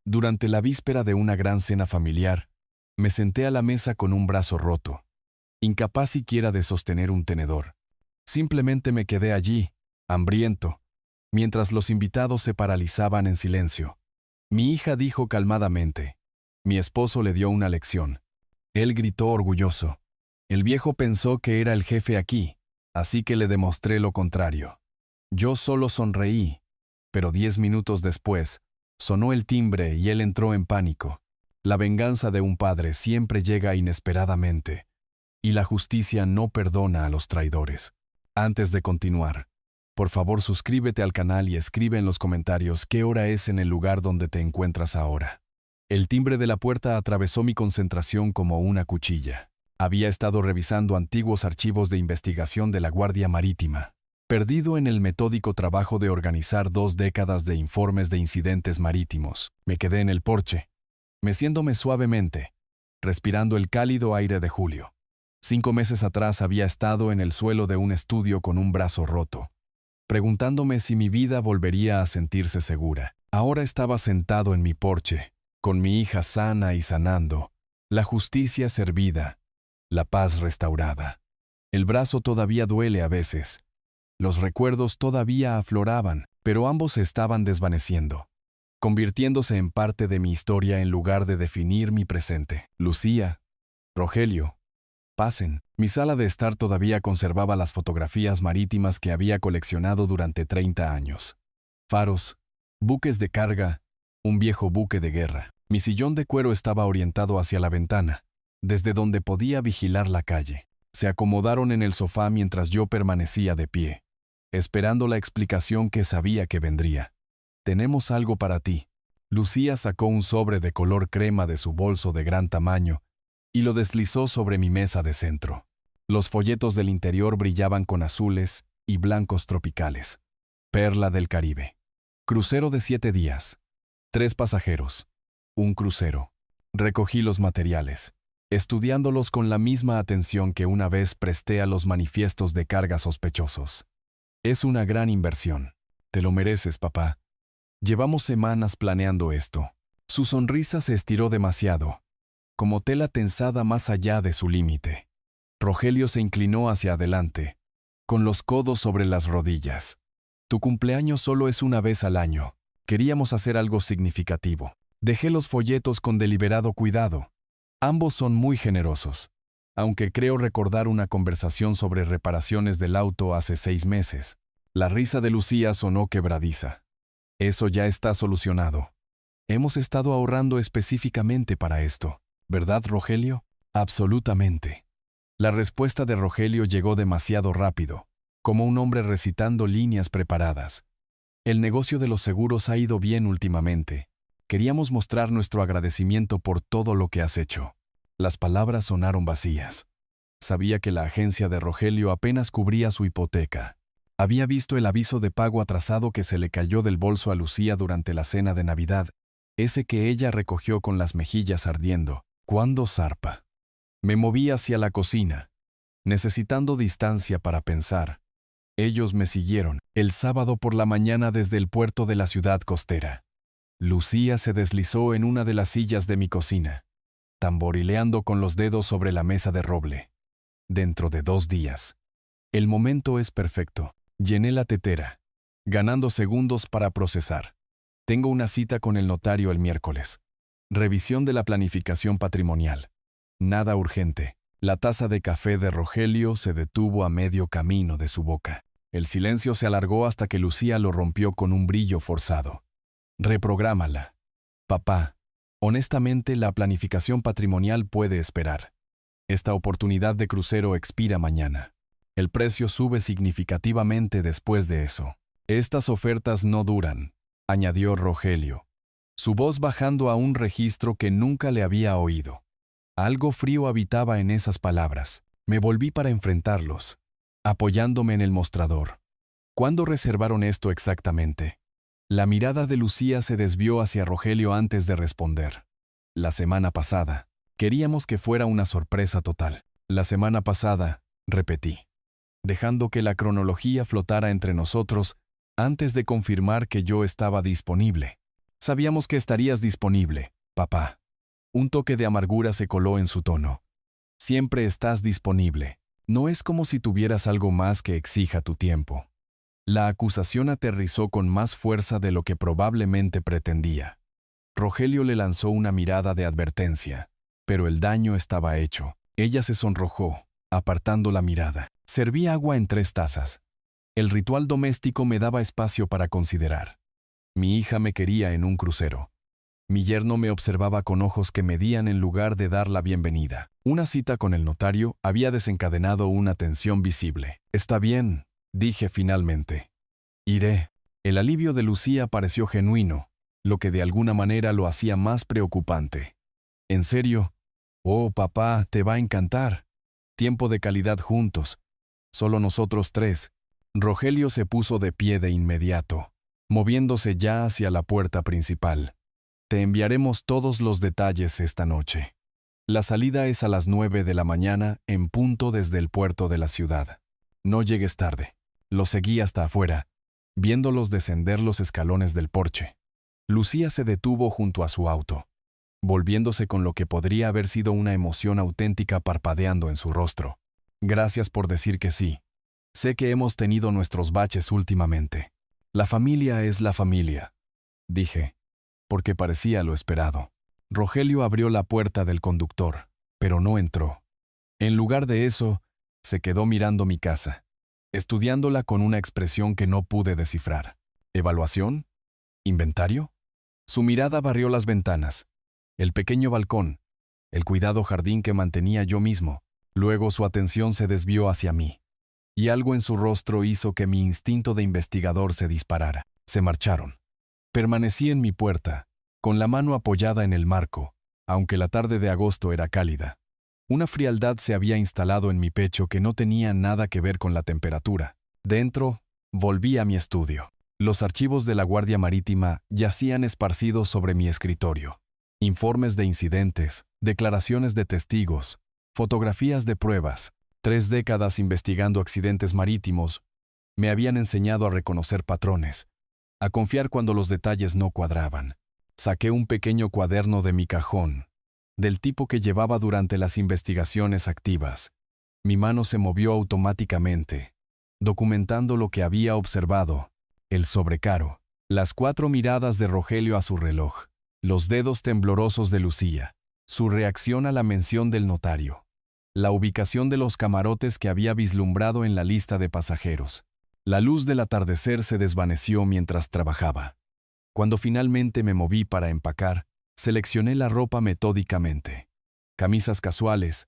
Durante la víspera de una gran cena familiar, me senté a la mesa con un brazo roto, incapaz siquiera de sostener un tenedor. Simplemente me quedé allí, hambriento, mientras los invitados se paralizaban en silencio. Mi hija dijo calmadamente. Mi esposo le dio una lección. Él gritó orgulloso. El viejo pensó que era el jefe aquí, así que le demostré lo contrario. Yo solo sonreí, pero 10 minutos después, sonó el timbre y él entró en pánico. La venganza de un padre siempre llega inesperadamente, y la justicia no perdona a los traidores. Antes de continuar, por favor suscríbete al canal y escribe en los comentarios qué hora es en el lugar donde te encuentras ahora. El timbre de la puerta atravesó mi concentración como una cuchilla. Había estado revisando antiguos archivos de investigación de la Guardia Marítima, perdido en el metódico trabajo de organizar 2 décadas de informes de incidentes marítimos. Me quedé en el porche, meciéndome suavemente, respirando el cálido aire de julio. 5 meses atrás había estado en el suelo de un estudio con un brazo roto, preguntándome si mi vida volvería a sentirse segura. Ahora estaba sentado en mi porche, con mi hija sana y sanando, la justicia servida, la paz restaurada. El brazo todavía duele a veces. Los recuerdos todavía afloraban, pero ambos se estaban desvaneciendo, convirtiéndose en parte de mi historia en lugar de definir mi presente. Lucía, Rogelio, pasen. Mi sala de estar todavía conservaba las fotografías marítimas que había coleccionado durante 30 años. Faros, buques de carga, un viejo buque de guerra. Mi sillón de cuero estaba orientado hacia la ventana, desde donde podía vigilar la calle. Se acomodaron en el sofá mientras yo permanecía de pie, esperando la explicación que sabía que vendría. Tenemos algo para ti. Lucía sacó un sobre de color crema de su bolso de gran tamaño y lo deslizó sobre mi mesa de centro. Los folletos del interior brillaban con azules y blancos tropicales. Perla del Caribe. Crucero de 7 días. 3 pasajeros. Un crucero. Recogí los materiales, estudiándolos con la misma atención que una vez presté a los manifiestos de carga sospechosos. Es una gran inversión. Te lo mereces, papá. Llevamos semanas planeando esto. Su sonrisa se estiró demasiado, como tela tensada más allá de su límite. Rogelio se inclinó hacia adelante, con los codos sobre las rodillas. Tu cumpleaños solo es una vez al año. Queríamos hacer algo significativo. Dejé los folletos con deliberado cuidado. Ambos son muy generosos, aunque creo recordar una conversación sobre reparaciones del auto hace 6 meses. La risa de Lucía sonó quebradiza. Eso ya está solucionado. Hemos estado ahorrando específicamente para esto, ¿verdad, Rogelio? Absolutamente. La respuesta de Rogelio llegó demasiado rápido, como un hombre recitando líneas preparadas. El negocio de los seguros ha ido bien últimamente. Queríamos mostrar nuestro agradecimiento por todo lo que has hecho. Las palabras sonaron vacías. Sabía que la agencia de Rogelio apenas cubría su hipoteca. Había visto el aviso de pago atrasado que se le cayó del bolso a Lucía durante la cena de Navidad, ese que ella recogió con las mejillas ardiendo. ¿Cuándo zarpa? Me moví hacia la cocina, necesitando distancia para pensar. Ellos me siguieron el sábado por la mañana desde el puerto de la ciudad costera. Lucía se deslizó en una de las sillas de mi cocina, tamborileando con los dedos sobre la mesa de roble. Dentro de 2 días. El momento es perfecto. Llené la tetera, ganando segundos para procesar. Tengo una cita con el notario el miércoles. Revisión de la planificación patrimonial. Nada urgente. La taza de café de Rogelio se detuvo a medio camino de su boca. El silencio se alargó hasta que Lucía lo rompió con un brillo forzado. Reprográmala. Papá, honestamente la planificación patrimonial puede esperar. Esta oportunidad de crucero expira mañana. El precio sube significativamente después de eso. Estas ofertas no duran, añadió Rogelio, su voz bajando a un registro que nunca le había oído. Algo frío habitaba en esas palabras. Me volví para enfrentarlos, apoyándome en el mostrador. ¿Cuándo reservaron esto exactamente? La mirada de Lucía se desvió hacia Rogelio antes de responder. La semana pasada. Queríamos que fuera una sorpresa total. La semana pasada, repetí, dejando que la cronología flotara entre nosotros antes de confirmar que yo estaba disponible. Sabíamos que estarías disponible, papá. Un toque de amargura se coló en su tono. Siempre estás disponible. No es como si tuvieras algo más que exija tu tiempo. La acusación aterrizó con más fuerza de lo que probablemente pretendía. Rogelio le lanzó una mirada de advertencia, pero el daño estaba hecho. Ella se sonrojó, apartando la mirada. Serví agua en 3 tazas. El ritual doméstico me daba espacio para considerar. Mi hija me quería en un crucero. Mi yerno me observaba con ojos que medían en lugar de dar la bienvenida. Una cita con el notario había desencadenado una tensión visible. Está bien, dije finalmente. Iré. El alivio de Lucía pareció genuino, lo que de alguna manera lo hacía más preocupante. ¿En serio? Oh, papá, te va a encantar. Tiempo de calidad juntos. Solo nosotros 3. Rogelio se puso de pie de inmediato, moviéndose ya hacia la puerta principal. Te enviaremos todos los detalles esta noche. La salida es a las 9 de la mañana en punto desde el puerto de la ciudad. No llegues tarde. Lo seguí hasta afuera, viéndolos descender los escalones del porche. Lucía se detuvo junto a su auto, volviéndose con lo que podría haber sido una emoción auténtica parpadeando en su rostro. Gracias por decir que sí. Sé que hemos tenido nuestros baches últimamente. La familia es la familia, dije, porque parecía lo esperado. Rogelio abrió la puerta del conductor, pero no entró. En lugar de eso, se quedó mirando mi casa, estudiándola con una expresión que no pude descifrar. ¿Evaluación? ¿Inventario? Su mirada barrió las ventanas, el pequeño balcón, el cuidado jardín que mantenía yo mismo. Luego su atención se desvió hacia mí, y algo en su rostro hizo que mi instinto de investigador se disparara. Se marcharon. Permanecí en mi puerta, con la mano apoyada en el marco, aunque la tarde de agosto era cálida. Una frialdad se había instalado en mi pecho que no tenía nada que ver con la temperatura. Dentro, volví a mi estudio. Los archivos de la Guardia Marítima yacían esparcidos sobre mi escritorio. Informes de incidentes, declaraciones de testigos, fotografías de pruebas. 3 décadas investigando accidentes marítimos me habían enseñado a reconocer patrones, a confiar cuando los detalles no cuadraban. Saqué un pequeño cuaderno de mi cajón, del tipo que llevaba durante las investigaciones activas. Mi mano se movió automáticamente, documentando lo que había observado: el sobrecaro, las 4 miradas de Rogelio a su reloj, los dedos temblorosos de Lucía, su reacción a la mención del notario, la ubicación de los camarotes que había vislumbrado en la lista de pasajeros. La luz del atardecer se desvaneció mientras trabajaba. Cuando finalmente me moví para empacar, seleccioné la ropa metódicamente. Camisas casuales,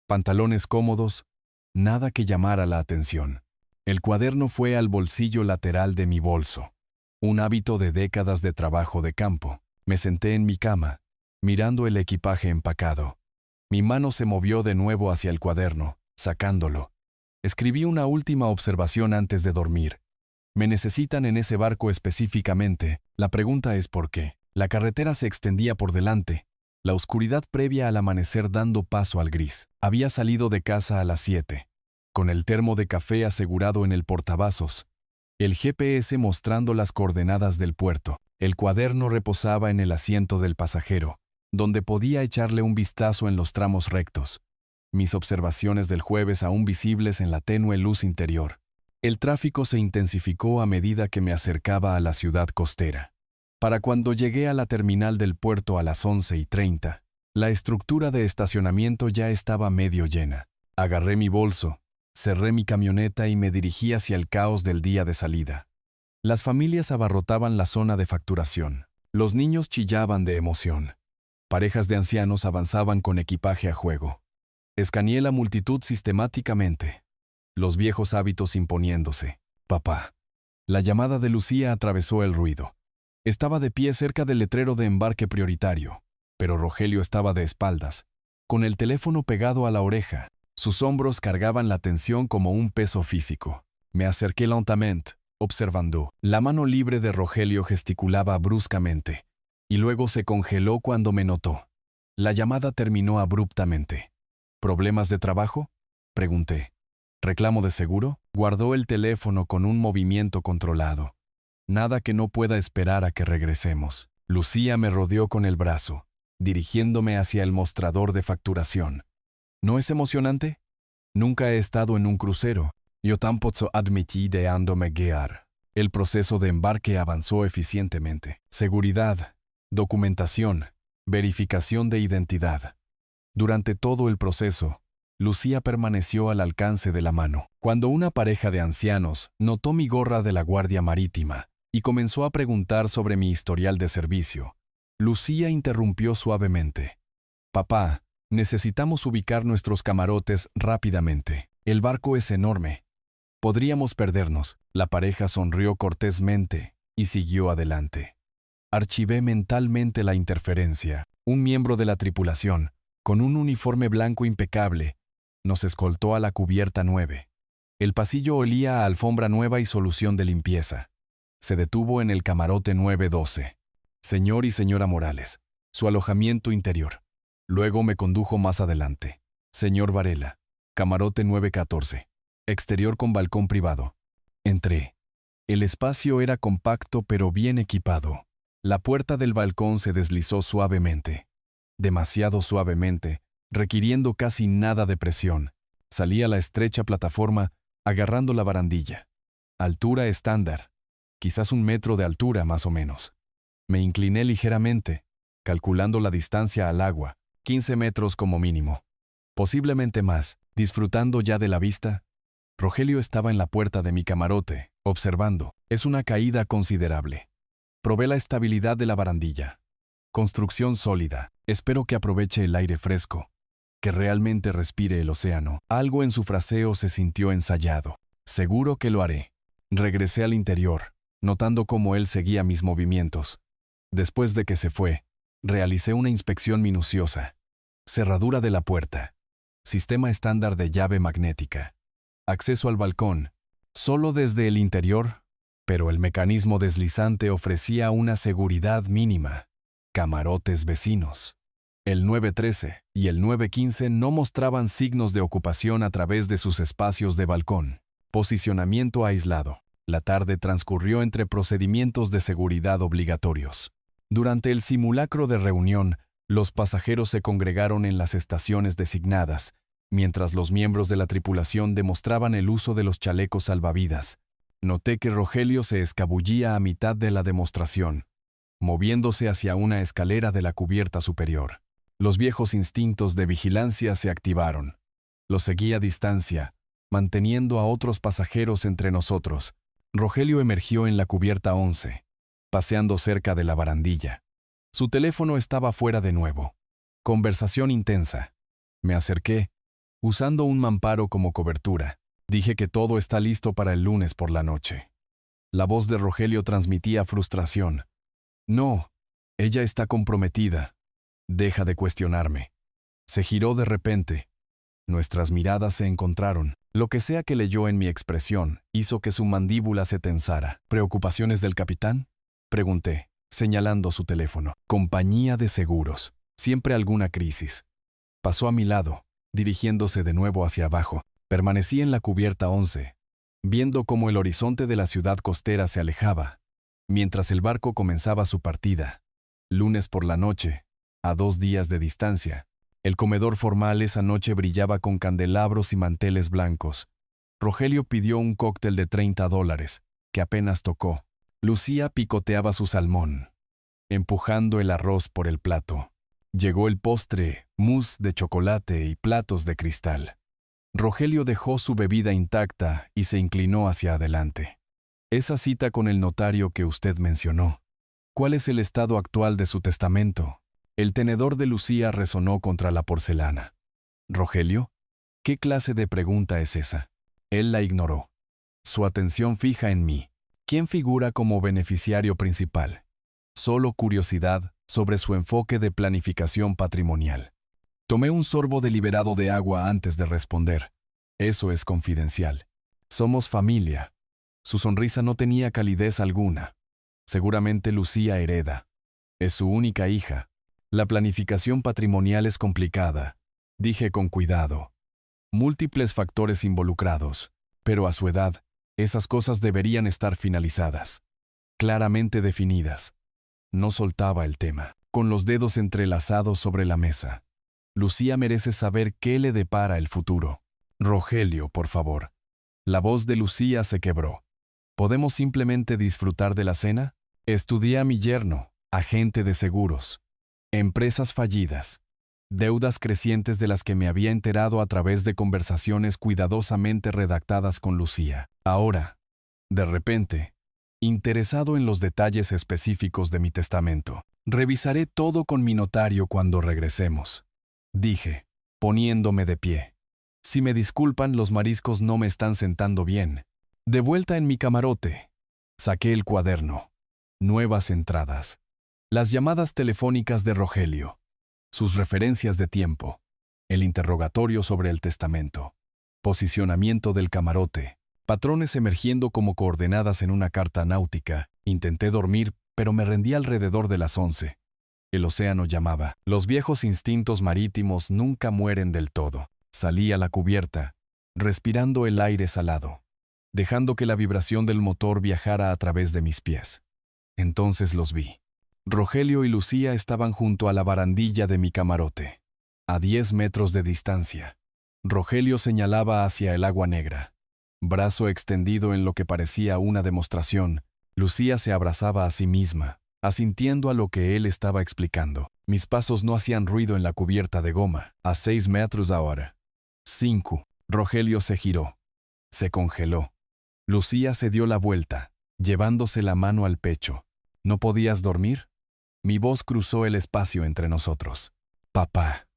pantalones cómodos, nada que llamara la atención. El cuaderno fue al bolsillo lateral de mi bolso. Un hábito de décadas de trabajo de campo. Me senté en mi cama, mirando el equipaje empacado. Mi mano se movió de nuevo hacia el cuaderno, sacándolo. Escribí una última observación antes de dormir. Me necesitan en ese barco específicamente. La pregunta es ¿por qué? La carretera se extendía por delante, la oscuridad previa al amanecer dando paso al gris. Había salido de casa a las 7, con el termo de café asegurado en el portavasos, el GPS mostrando las coordenadas del puerto. El cuaderno reposaba en el asiento del pasajero, donde podía echarle un vistazo en los tramos rectos. Mis observaciones del jueves aún visibles en la tenue luz interior. El tráfico se intensificó a medida que me acercaba a la ciudad costera. Para cuando llegué a la terminal del puerto a las 11:30, la estructura de estacionamiento ya estaba medio llena. Agarré mi bolso, cerré mi camioneta y me dirigí hacia el caos del día de salida. Las familias abarrotaban la zona de facturación. Los niños chillaban de emoción. Parejas de ancianos avanzaban con equipaje a juego. Escaneé la multitud sistemáticamente. Los viejos hábitos imponiéndose. Papá. La llamada de Lucía atravesó el ruido. Estaba de pie cerca del letrero de embarque prioritario, pero Rogelio estaba de espaldas, con el teléfono pegado a la oreja. Sus hombros cargaban la tensión como un peso físico. Me acerqué lentamente, observando. La mano libre de Rogelio gesticulaba bruscamente, y luego se congeló cuando me notó. La llamada terminó abruptamente. ¿Problemas de trabajo?, pregunté. ¿Reclamo de seguro? Guardó el teléfono con un movimiento controlado. Nada que no pueda esperar a que regresemos. Lucía me rodeó con el brazo, dirigiéndome hacia el mostrador de facturación. ¿No es emocionante? Nunca he estado en un crucero. Yo tampoco admití de andome guiar. El proceso de embarque avanzó eficientemente. Seguridad, documentación, verificación de identidad. Durante todo el proceso, Lucía permaneció al alcance de la mano. Cuando una pareja de ancianos notó mi gorra de la Guardia Marítima y comenzó a preguntar sobre mi historial de servicio, Lucía interrumpió suavemente. «Papá, necesitamos ubicar nuestros camarotes rápidamente. El barco es enorme. Podríamos perdernos». La pareja sonrió cortésmente y siguió adelante. Archivé mentalmente la interferencia. Un miembro de la tripulación, con un uniforme blanco impecable, nos escoltó a la cubierta 9. El pasillo olía a alfombra nueva y solución de limpieza. Se detuvo en el camarote 912. Señor y señora Morales, su alojamiento interior. Luego me condujo más adelante. Señor Varela, camarote 914. Exterior con balcón privado. Entré. El espacio era compacto pero bien equipado. La puerta del balcón se deslizó suavemente. Demasiado suavemente, requiriendo casi nada de presión. Salí a la estrecha plataforma, agarrando la barandilla. Altura estándar. Quizás 1 metro de altura más o menos. Me incliné ligeramente, calculando la distancia al agua, 15 metros como mínimo. Posiblemente más, disfrutando ya de la vista. Rogelio estaba en la puerta de mi camarote, observando. Es una caída considerable. Probé la estabilidad de la barandilla. Construcción sólida. Espero que aproveche el aire fresco. Que realmente respire el océano. Algo en su fraseo se sintió ensayado. Seguro que lo haré. Regresé al interior, notando cómo él seguía mis movimientos. Después de que se fue, realicé una inspección minuciosa. Cerradura de la puerta. Sistema estándar de llave magnética. Acceso al balcón, solo desde el interior, pero el mecanismo deslizante ofrecía una seguridad mínima. Camarotes vecinos. El 913 y el 915 no mostraban signos de ocupación a través de sus espacios de balcón. Posicionamiento aislado. La tarde transcurrió entre procedimientos de seguridad obligatorios. Durante el simulacro de reunión, los pasajeros se congregaron en las estaciones designadas, mientras los miembros de la tripulación demostraban el uso de los chalecos salvavidas. Noté que Rogelio se escabullía a mitad de la demostración, moviéndose hacia una escalera de la cubierta superior. Los viejos instintos de vigilancia se activaron. Lo seguí a distancia, manteniendo a otros pasajeros entre nosotros. Rogelio emergió en la cubierta 11, paseando cerca de la barandilla. Su teléfono estaba fuera de nuevo. Conversación intensa. Me acerqué, usando un mamparo como cobertura. Dije que todo está listo para el lunes por la noche. La voz de Rogelio transmitía frustración. No, ella está comprometida. Deja de cuestionarme. Se giró de repente. Nuestras miradas se encontraron. Lo que sea que leyó en mi expresión hizo que su mandíbula se tensara. ¿Preocupaciones del capitán?, pregunté, señalando su teléfono. Compañía de seguros. Siempre alguna crisis. Pasó a mi lado, dirigiéndose de nuevo hacia abajo. Permanecí en la cubierta 11, viendo cómo el horizonte de la ciudad costera se alejaba, mientras el barco comenzaba su partida. Lunes por la noche, a 2 días de distancia. El comedor formal esa noche brillaba con candelabros y manteles blancos. Rogelio pidió un cóctel de $30, que apenas tocó. Lucía picoteaba su salmón, empujando el arroz por el plato. Llegó el postre, mousse de chocolate y platos de cristal. Rogelio dejó su bebida intacta y se inclinó hacia adelante. Esa cita con el notario que usted mencionó. ¿Cuál es el estado actual de su testamento? El tenedor de Lucía resonó contra la porcelana. ¿Rogelio? ¿Qué clase de pregunta es esa? Él la ignoró. Su atención fija en mí. ¿Quién figura como beneficiario principal? Solo curiosidad sobre su enfoque de planificación patrimonial. Tomé un sorbo deliberado de agua antes de responder. Eso es confidencial. Somos familia. Su sonrisa no tenía calidez alguna. Seguramente Lucía hereda. Es su única hija. La planificación patrimonial es complicada, dije con cuidado. Múltiples factores involucrados, pero a su edad, esas cosas deberían estar finalizadas. Claramente definidas. No soltaba el tema, con los dedos entrelazados sobre la mesa. Lucía merece saber qué le depara el futuro. Rogelio, por favor. La voz de Lucía se quebró. ¿Podemos simplemente disfrutar de la cena? Estudié a mi yerno, agente de seguros. Empresas fallidas. Deudas crecientes de las que me había enterado a través de conversaciones cuidadosamente redactadas con Lucía. Ahora, de repente, interesado en los detalles específicos de mi testamento, revisaré todo con mi notario cuando regresemos, dije, poniéndome de pie. Si me disculpan, los mariscos no me están sentando bien. De vuelta en mi camarote, saqué el cuaderno. Nuevas entradas. Las llamadas telefónicas de Rogelio. Sus referencias de tiempo. El interrogatorio sobre el testamento. Posicionamiento del camarote. Patrones emergiendo como coordenadas en una carta náutica. Intenté dormir, pero me rendí alrededor de las 11. El océano llamaba. Los viejos instintos marítimos nunca mueren del todo. Salí a la cubierta, respirando el aire salado, dejando que la vibración del motor viajara a través de mis pies. Entonces los vi. Rogelio y Lucía estaban junto a la barandilla de mi camarote, a 10 metros de distancia. Rogelio señalaba hacia el agua negra. Brazo extendido en lo que parecía una demostración, Lucía se abrazaba a sí misma, asintiendo a lo que él estaba explicando. Mis pasos no hacían ruido en la cubierta de goma, a 6 metros ahora. 5. Rogelio se giró. Se congeló. Lucía se dio la vuelta, llevándose la mano al pecho. ¿No podías dormir? Mi voz cruzó el espacio entre nosotros. Papá.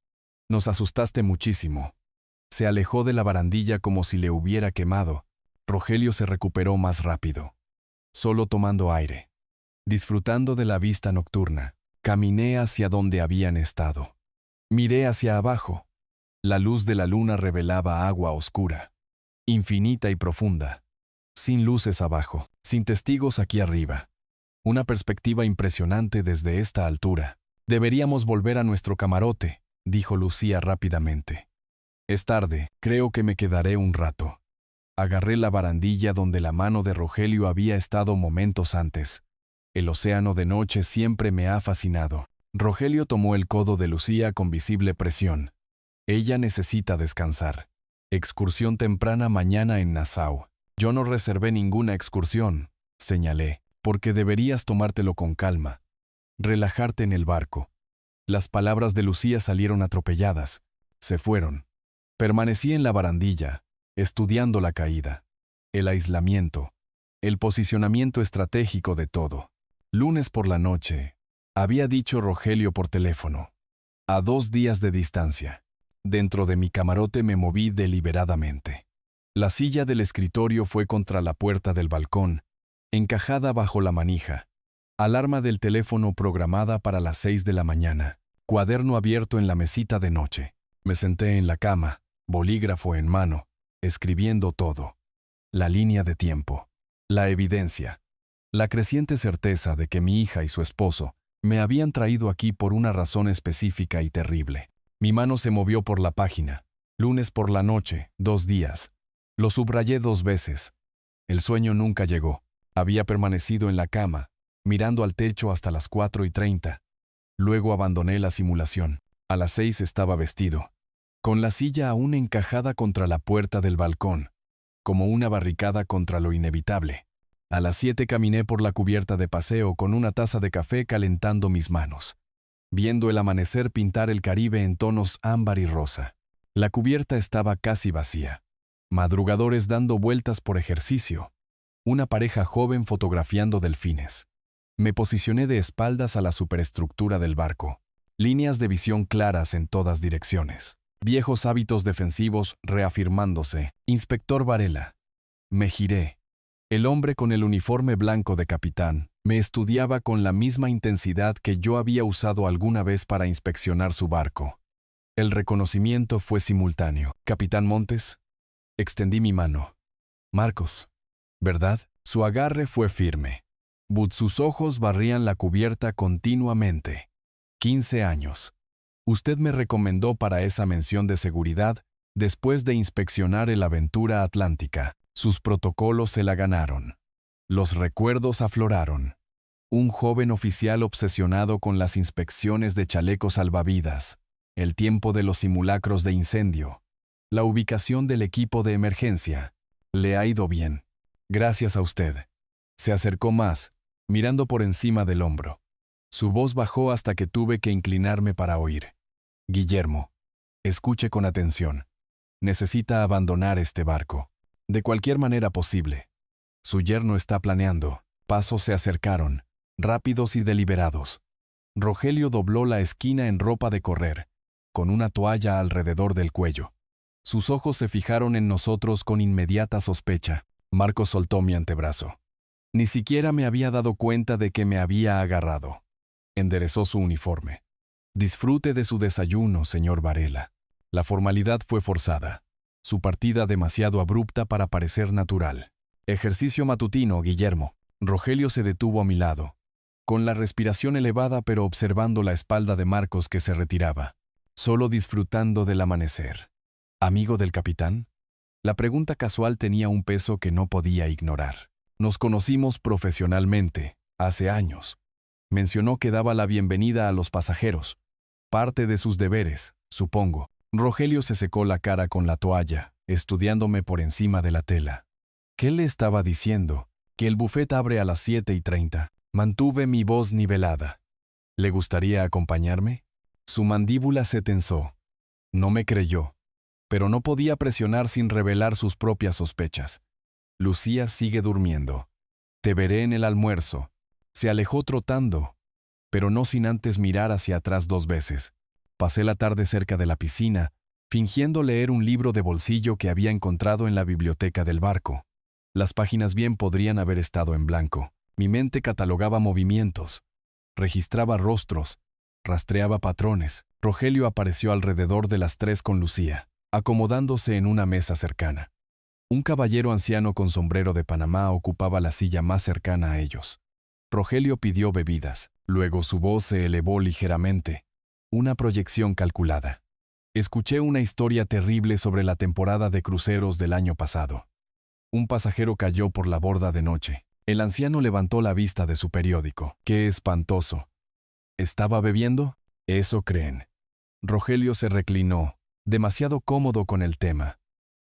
Nos asustaste muchísimo. Se alejó de la barandilla como si le hubiera quemado. Rogelio se recuperó más rápido. Solo tomando aire. Disfrutando de la vista nocturna, caminé hacia donde habían estado. Miré hacia abajo. La luz de la luna revelaba agua oscura, infinita y profunda, sin luces abajo, sin testigos aquí arriba. Una perspectiva impresionante desde esta altura. Deberíamos volver a nuestro camarote, dijo Lucía rápidamente. Es tarde, creo que me quedaré un rato. Agarré la barandilla donde la mano de Rogelio había estado momentos antes. El océano de noche siempre me ha fascinado. Rogelio tomó el codo de Lucía con visible presión. Ella necesita descansar. Excursión temprana mañana en Nassau. Yo no reservé ninguna excursión, señalé, porque deberías tomártelo con calma. Relajarte en el barco. Las palabras de Lucía salieron atropelladas. Se fueron. Permanecí en la barandilla, estudiando la caída, el aislamiento, el posicionamiento estratégico de todo. Lunes por la noche, había dicho Rogelio por teléfono. A 2 días de distancia. Dentro de mi camarote me moví deliberadamente. La silla del escritorio fue contra la puerta del balcón, encajada bajo la manija. Alarma del teléfono programada para las 6 de la mañana. Cuaderno abierto en la mesita de noche. Me senté en la cama, bolígrafo en mano, escribiendo todo. La línea de tiempo. La evidencia. La creciente certeza de que mi hija y su esposo me habían traído aquí por una razón específica y terrible. Mi mano se movió por la página. Lunes por la noche, 2 días. Lo subrayé 2 veces. El sueño nunca llegó. Había permanecido en la cama, mirando al techo hasta las 4:30. Luego abandoné la simulación. A las 6 estaba vestido, con la silla aún encajada contra la puerta del balcón, como una barricada contra lo inevitable. A las 7 caminé por la cubierta de paseo con una taza de café calentando mis manos, viendo el amanecer pintar el Caribe en tonos ámbar y rosa. La cubierta estaba casi vacía. Madrugadores dando vueltas por ejercicio. Una pareja joven fotografiando delfines. Me posicioné de espaldas a la superestructura del barco. Líneas de visión claras en todas direcciones. Viejos hábitos defensivos reafirmándose. Inspector Varela. Me giré. El hombre con el uniforme blanco de capitán me estudiaba con la misma intensidad que yo había usado alguna vez para inspeccionar su barco. El reconocimiento fue simultáneo. Capitán Montes. Extendí mi mano. Marcos. ¿Verdad? Su agarre fue firme. Sus ojos barrían la cubierta continuamente. 15 años. Usted me recomendó para esa mención de seguridad después de inspeccionar el Aventura Atlántica. Sus protocolos se la ganaron. Los recuerdos afloraron. Un joven oficial obsesionado con las inspecciones de chalecos salvavidas, el tiempo de los simulacros de incendio, la ubicación del equipo de emergencia. Le ha ido bien. Gracias a usted. Se acercó más, mirando por encima del hombro. Su voz bajó hasta que tuve que inclinarme para oír. Guillermo, escuche con atención. Necesita abandonar este barco. De cualquier manera posible. Su yerno está planeando. Pasos se acercaron, rápidos y deliberados. Rogelio dobló la esquina en ropa de correr, con una toalla alrededor del cuello. Sus ojos se fijaron en nosotros con inmediata sospecha. Marcos soltó mi antebrazo. Ni siquiera me había dado cuenta de que me había agarrado. Enderezó su uniforme. Disfrute de su desayuno, señor Varela. La formalidad fue forzada. Su partida demasiado abrupta para parecer natural. Ejercicio matutino, Guillermo. Rogelio se detuvo a mi lado, con la respiración elevada pero observando la espalda de Marcos que se retiraba, solo disfrutando del amanecer. ¿Amigo del capitán? La pregunta casual tenía un peso que no podía ignorar. Nos conocimos profesionalmente, hace años. Mencionó que daba la bienvenida a los pasajeros. Parte de sus deberes, supongo. Rogelio se secó la cara con la toalla, estudiándome por encima de la tela. ¿Qué le estaba diciendo? Que el buffet abre a las 7:30. Mantuve mi voz nivelada. ¿Le gustaría acompañarme? Su mandíbula se tensó. No me creyó, pero no podía presionar sin revelar sus propias sospechas. Lucía sigue durmiendo. Te veré en el almuerzo. Se alejó trotando, pero no sin antes mirar hacia atrás 2 veces. Pasé la tarde cerca de la piscina, fingiendo leer un libro de bolsillo que había encontrado en la biblioteca del barco. Las páginas bien podrían haber estado en blanco. Mi mente catalogaba movimientos, registraba rostros, rastreaba patrones. Rogelio apareció alrededor de las 3 con Lucía, acomodándose en una mesa cercana. Un caballero anciano con sombrero de Panamá ocupaba la silla más cercana a ellos. Rogelio pidió bebidas, luego su voz se elevó ligeramente, una proyección calculada. Escuché una historia terrible sobre la temporada de cruceros del año pasado. Un pasajero cayó por la borda de noche. El anciano levantó la vista de su periódico. ¡Qué espantoso! ¿Estaba bebiendo? Eso creen. Rogelio se reclinó, demasiado cómodo con el tema.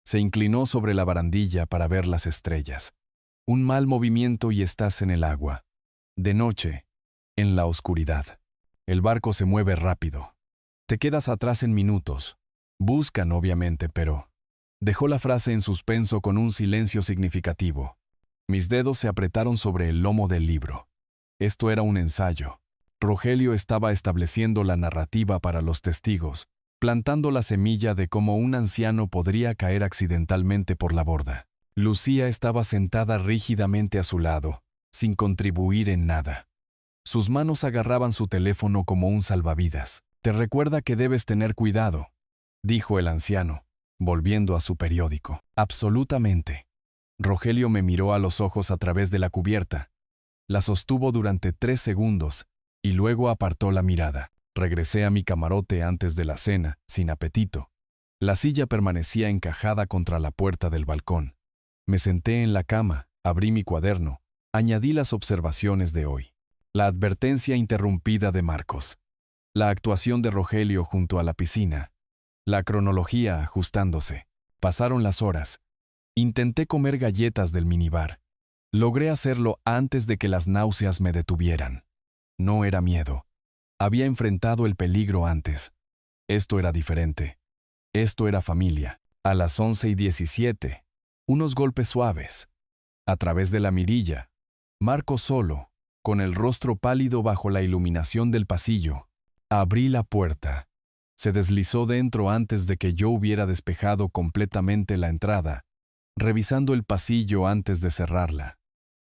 Se inclinó sobre la barandilla para ver las estrellas. Un mal movimiento y estás en el agua. De noche, en la oscuridad. El barco se mueve rápido. Te quedas atrás en minutos. Buscan, obviamente, pero... Dejó la frase en suspenso con un silencio significativo. Mis dedos se apretaron sobre el lomo del libro. Esto era un ensayo. Rogelio estaba estableciendo la narrativa para los testigos, plantando la semilla de cómo un anciano podría caer accidentalmente por la borda. Lucía estaba sentada rígidamente a su lado, sin contribuir en nada. Sus manos agarraban su teléfono como un salvavidas. «Te recuerda que debes tener cuidado», dijo el anciano, volviendo a su periódico. «Absolutamente». Rogelio me miró a los ojos a través de la cubierta. La sostuvo durante 3 segundos y luego apartó la mirada. Regresé a mi camarote antes de la cena, sin apetito. La silla permanecía encajada contra la puerta del balcón. Me senté en la cama, abrí mi cuaderno, añadí las observaciones de hoy. La advertencia interrumpida de Marcos. La actuación de Rogelio junto a la piscina. La cronología ajustándose. Pasaron las horas. Intenté comer galletas del minibar. Logré hacerlo antes de que las náuseas me detuvieran. No era miedo. Había enfrentado el peligro antes. Esto era diferente. Esto era familia. A las 11:17, unos golpes suaves. A través de la mirilla, Marcos solo, con el rostro pálido bajo la iluminación del pasillo. Abrí la puerta. Se deslizó dentro antes de que yo hubiera despejado completamente la entrada, revisando el pasillo antes de cerrarla.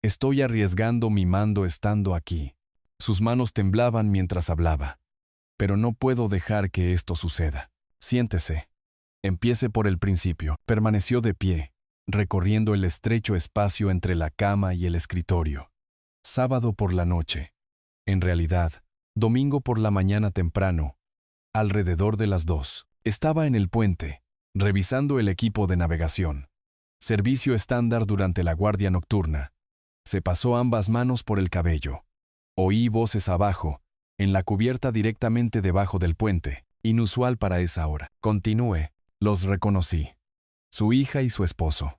Estoy arriesgando mi mando estando aquí. Sus manos temblaban mientras hablaba. Pero no puedo dejar que esto suceda. Siéntese. Empiece por el principio. Permaneció de pie, recorriendo el estrecho espacio entre la cama y el escritorio. Sábado por la noche. En realidad, domingo por la mañana temprano, alrededor de las 2. Estaba en el puente, revisando el equipo de navegación. Servicio estándar durante la guardia nocturna. Se pasó ambas manos por el cabello. Oí voces abajo, en la cubierta directamente debajo del puente, inusual para esa hora. Continué. Los reconocí. Su hija y su esposo.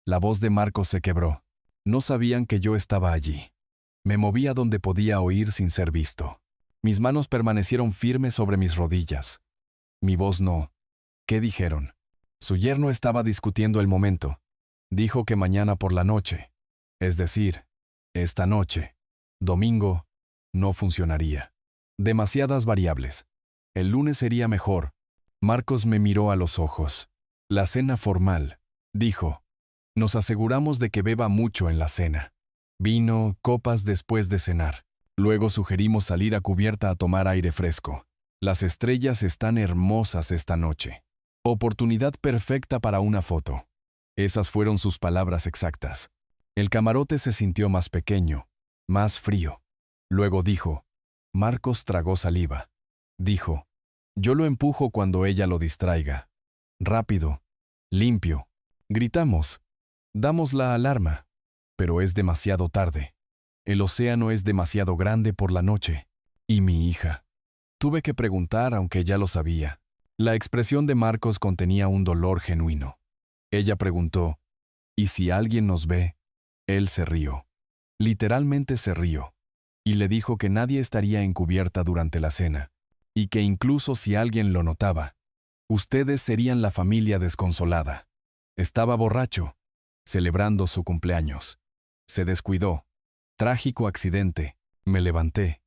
La voz de Marcos se quebró. No sabían que yo estaba allí. Me movía donde podía oír sin ser visto. Mis manos permanecieron firmes sobre mis rodillas. Mi voz no. ¿Qué dijeron? Su yerno estaba discutiendo el momento. Dijo que mañana por la noche, es decir, esta noche, domingo, no funcionaría. Demasiadas variables. El lunes sería mejor. Marcos me miró a los ojos. La cena formal, dijo. Nos aseguramos de que beba mucho en la cena. Vino, copas después de cenar. Luego sugerimos salir a cubierta a tomar aire fresco. Las estrellas están hermosas esta noche. Oportunidad perfecta para una foto. Esas fueron sus palabras exactas. El camarote se sintió más pequeño, más frío. Luego dijo, Marcos tragó saliva. Dijo, yo lo empujo cuando ella lo distraiga. Rápido, limpio. Gritamos. Damos la alarma. Pero es demasiado tarde. El océano es demasiado grande por la noche. ¿Y mi hija? Tuve que preguntar aunque ya lo sabía. La expresión de Marcos contenía un dolor genuino. Ella preguntó, ¿y si alguien nos ve? Él se rió. Literalmente se rió. Y le dijo que nadie estaría encubierta durante la cena. Y que incluso si alguien lo notaba, ustedes serían la familia desconsolada. Estaba borracho, celebrando su cumpleaños. Se descuidó. Trágico accidente. Me levanté.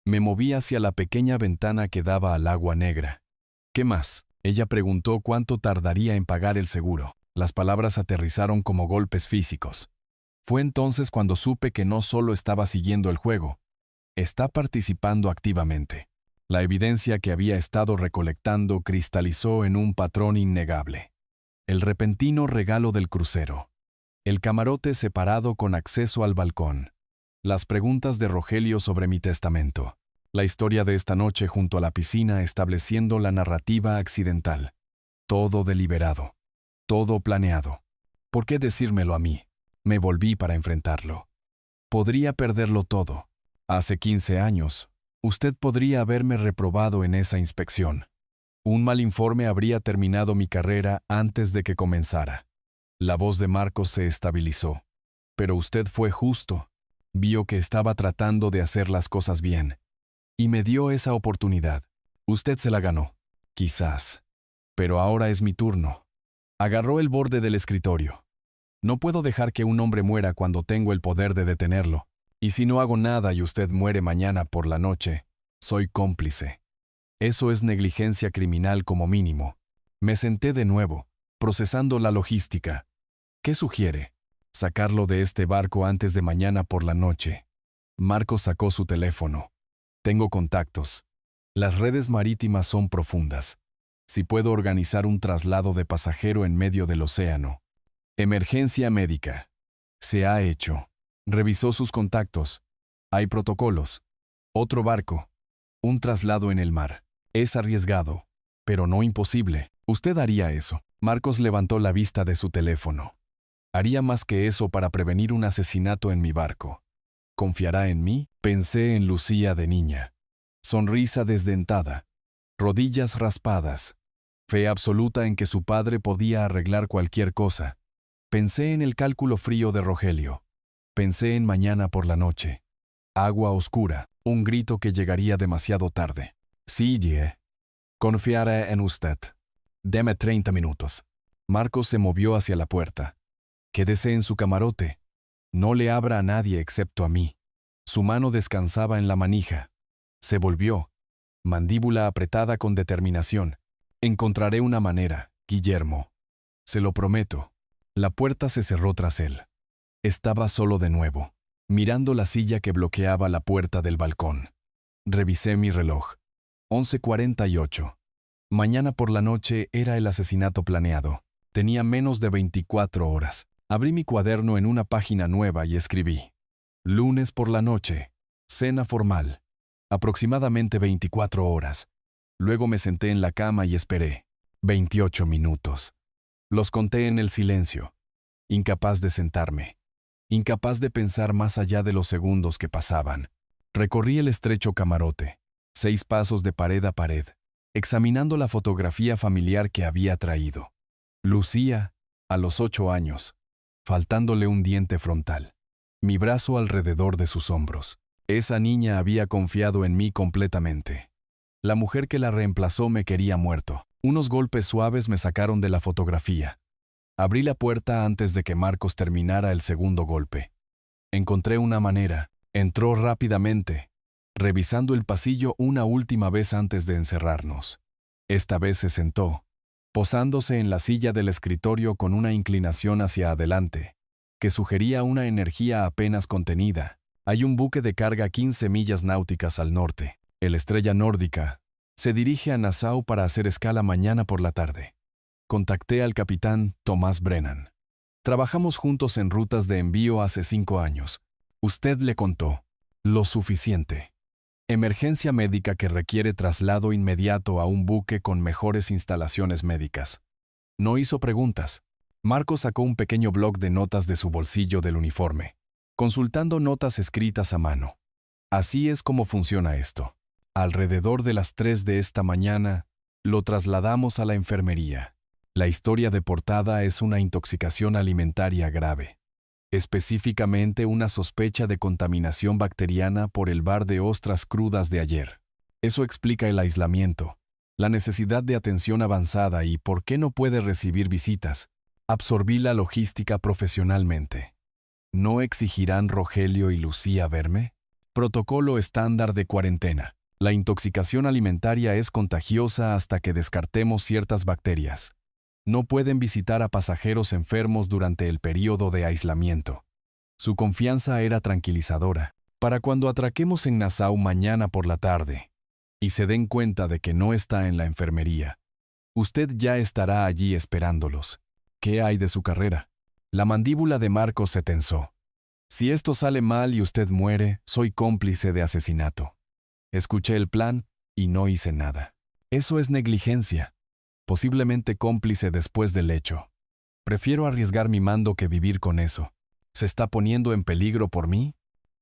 Me moví hacia la pequeña ventana que daba al agua negra. ¿Qué más? Ella preguntó cuánto tardaría en pagar el seguro. Las palabras aterrizaron como golpes físicos. Fue entonces cuando supe que no solo estaba siguiendo el juego, está participando activamente. La evidencia que había estado recolectando cristalizó en un patrón innegable. El repentino regalo del crucero. El camarote separado con acceso al balcón. Las preguntas de Rogelio sobre mi testamento. La historia de esta noche junto a la piscina estableciendo la narrativa accidental. Todo deliberado. Todo planeado. ¿Por qué decírmelo a mí? Me volví para enfrentarlo. Podría perderlo todo. Hace 15 años, usted podría haberme reprobado en esa inspección. Un mal informe habría terminado mi carrera antes de que comenzara. La voz de Marcos se estabilizó. Pero usted fue justo. Vio que estaba tratando de hacer las cosas bien. Y me dio esa oportunidad. Usted se la ganó. Quizás. Pero ahora es mi turno. Agarró el borde del escritorio. No puedo dejar que un hombre muera cuando tengo el poder de detenerlo. Y si no hago nada y usted muere mañana por la noche, soy cómplice. Eso es negligencia criminal como mínimo. Me senté de nuevo, procesando la logística. ¿Qué sugiere? Sacarlo de este barco antes de mañana por la noche. Marcos sacó su teléfono. Tengo contactos. Las redes marítimas son profundas. Si puedo organizar un traslado de pasajero en medio del océano. Emergencia médica. Se ha hecho. Revisó sus contactos. Hay protocolos. Otro barco. Un traslado en el mar. Es arriesgado, pero no imposible. Usted haría eso. Marcos levantó la vista de su teléfono. Haría más que eso para prevenir un asesinato en mi barco. ¿Confiará en mí? Pensé en Lucía de niña. Sonrisa desdentada. Rodillas raspadas. Fe absoluta en que su padre podía arreglar cualquier cosa. Pensé en el cálculo frío de Rogelio. Pensé en mañana por la noche. Agua oscura. Un grito que llegaría demasiado tarde. Sí, confiaré en usted. Deme 30 minutos. Marcos se movió hacia la puerta. Quédese en su camarote. No le abra a nadie excepto a mí. Su mano descansaba en la manija. Se volvió. Mandíbula apretada con determinación. Encontraré una manera, Guillermo. Se lo prometo. La puerta se cerró tras él. Estaba solo de nuevo, mirando la silla que bloqueaba la puerta del balcón. Revisé mi reloj. 11:48. Mañana por la noche era el asesinato planeado. Tenía menos de 24 horas. Abrí mi cuaderno en una página nueva y escribí. Lunes por la noche. Cena formal. Aproximadamente 24 horas. Luego me senté en la cama y esperé. 28 minutos. Los conté en el silencio. Incapaz de sentarme. Incapaz de pensar más allá de los segundos que pasaban. Recorrí el estrecho camarote, 6 pasos de pared a pared, examinando la fotografía familiar que había traído. Lucía, a los 8 años, faltándole un diente frontal. Mi brazo alrededor de sus hombros. Esa niña había confiado en mí completamente. La mujer que la reemplazó me quería muerto. Unos golpes suaves me sacaron de la fotografía. Abrí la puerta antes de que Marcos terminara el segundo golpe. Encontré una manera. Entró rápidamente, revisando el pasillo una última vez antes de encerrarnos. Esta vez se sentó, posándose en la silla del escritorio con una inclinación hacia adelante, que sugería una energía apenas contenida. Hay un buque de carga 15 millas náuticas al norte. El Estrella Nórdica se dirige a Nassau para hacer escala mañana por la tarde. Contacté al capitán Thomas Brennan. Trabajamos juntos en rutas de envío hace 5 años. Usted le contó. Lo suficiente. Emergencia médica que requiere traslado inmediato a un buque con mejores instalaciones médicas. No hizo preguntas. Marcos sacó un pequeño bloc de notas de su bolsillo del uniforme, consultando notas escritas a mano. Así es como funciona esto. Alrededor de las 3 de esta mañana, lo trasladamos a la enfermería. La historia de portada es una intoxicación alimentaria grave. Específicamente una sospecha de contaminación bacteriana por el bar de ostras crudas de ayer. Eso explica el aislamiento, la necesidad de atención avanzada y por qué no puede recibir visitas. Absorbí la logística profesionalmente. ¿No exigirán Rogelio y Lucía verme? Protocolo estándar de cuarentena. La intoxicación alimentaria es contagiosa hasta que descartemos ciertas bacterias. No pueden visitar a pasajeros enfermos durante el período de aislamiento. Su confianza era tranquilizadora. Para cuando atraquemos en Nassau mañana por la tarde y se den cuenta de que no está en la enfermería, usted ya estará allí esperándolos. ¿Qué hay de su carrera? La mandíbula de Marcos se tensó. Si esto sale mal y usted muere, soy cómplice de asesinato. Escuché el plan y no hice nada. Eso es negligencia. Posiblemente cómplice después del hecho. Prefiero arriesgar mi mando que vivir con eso. ¿Se está poniendo en peligro por mí?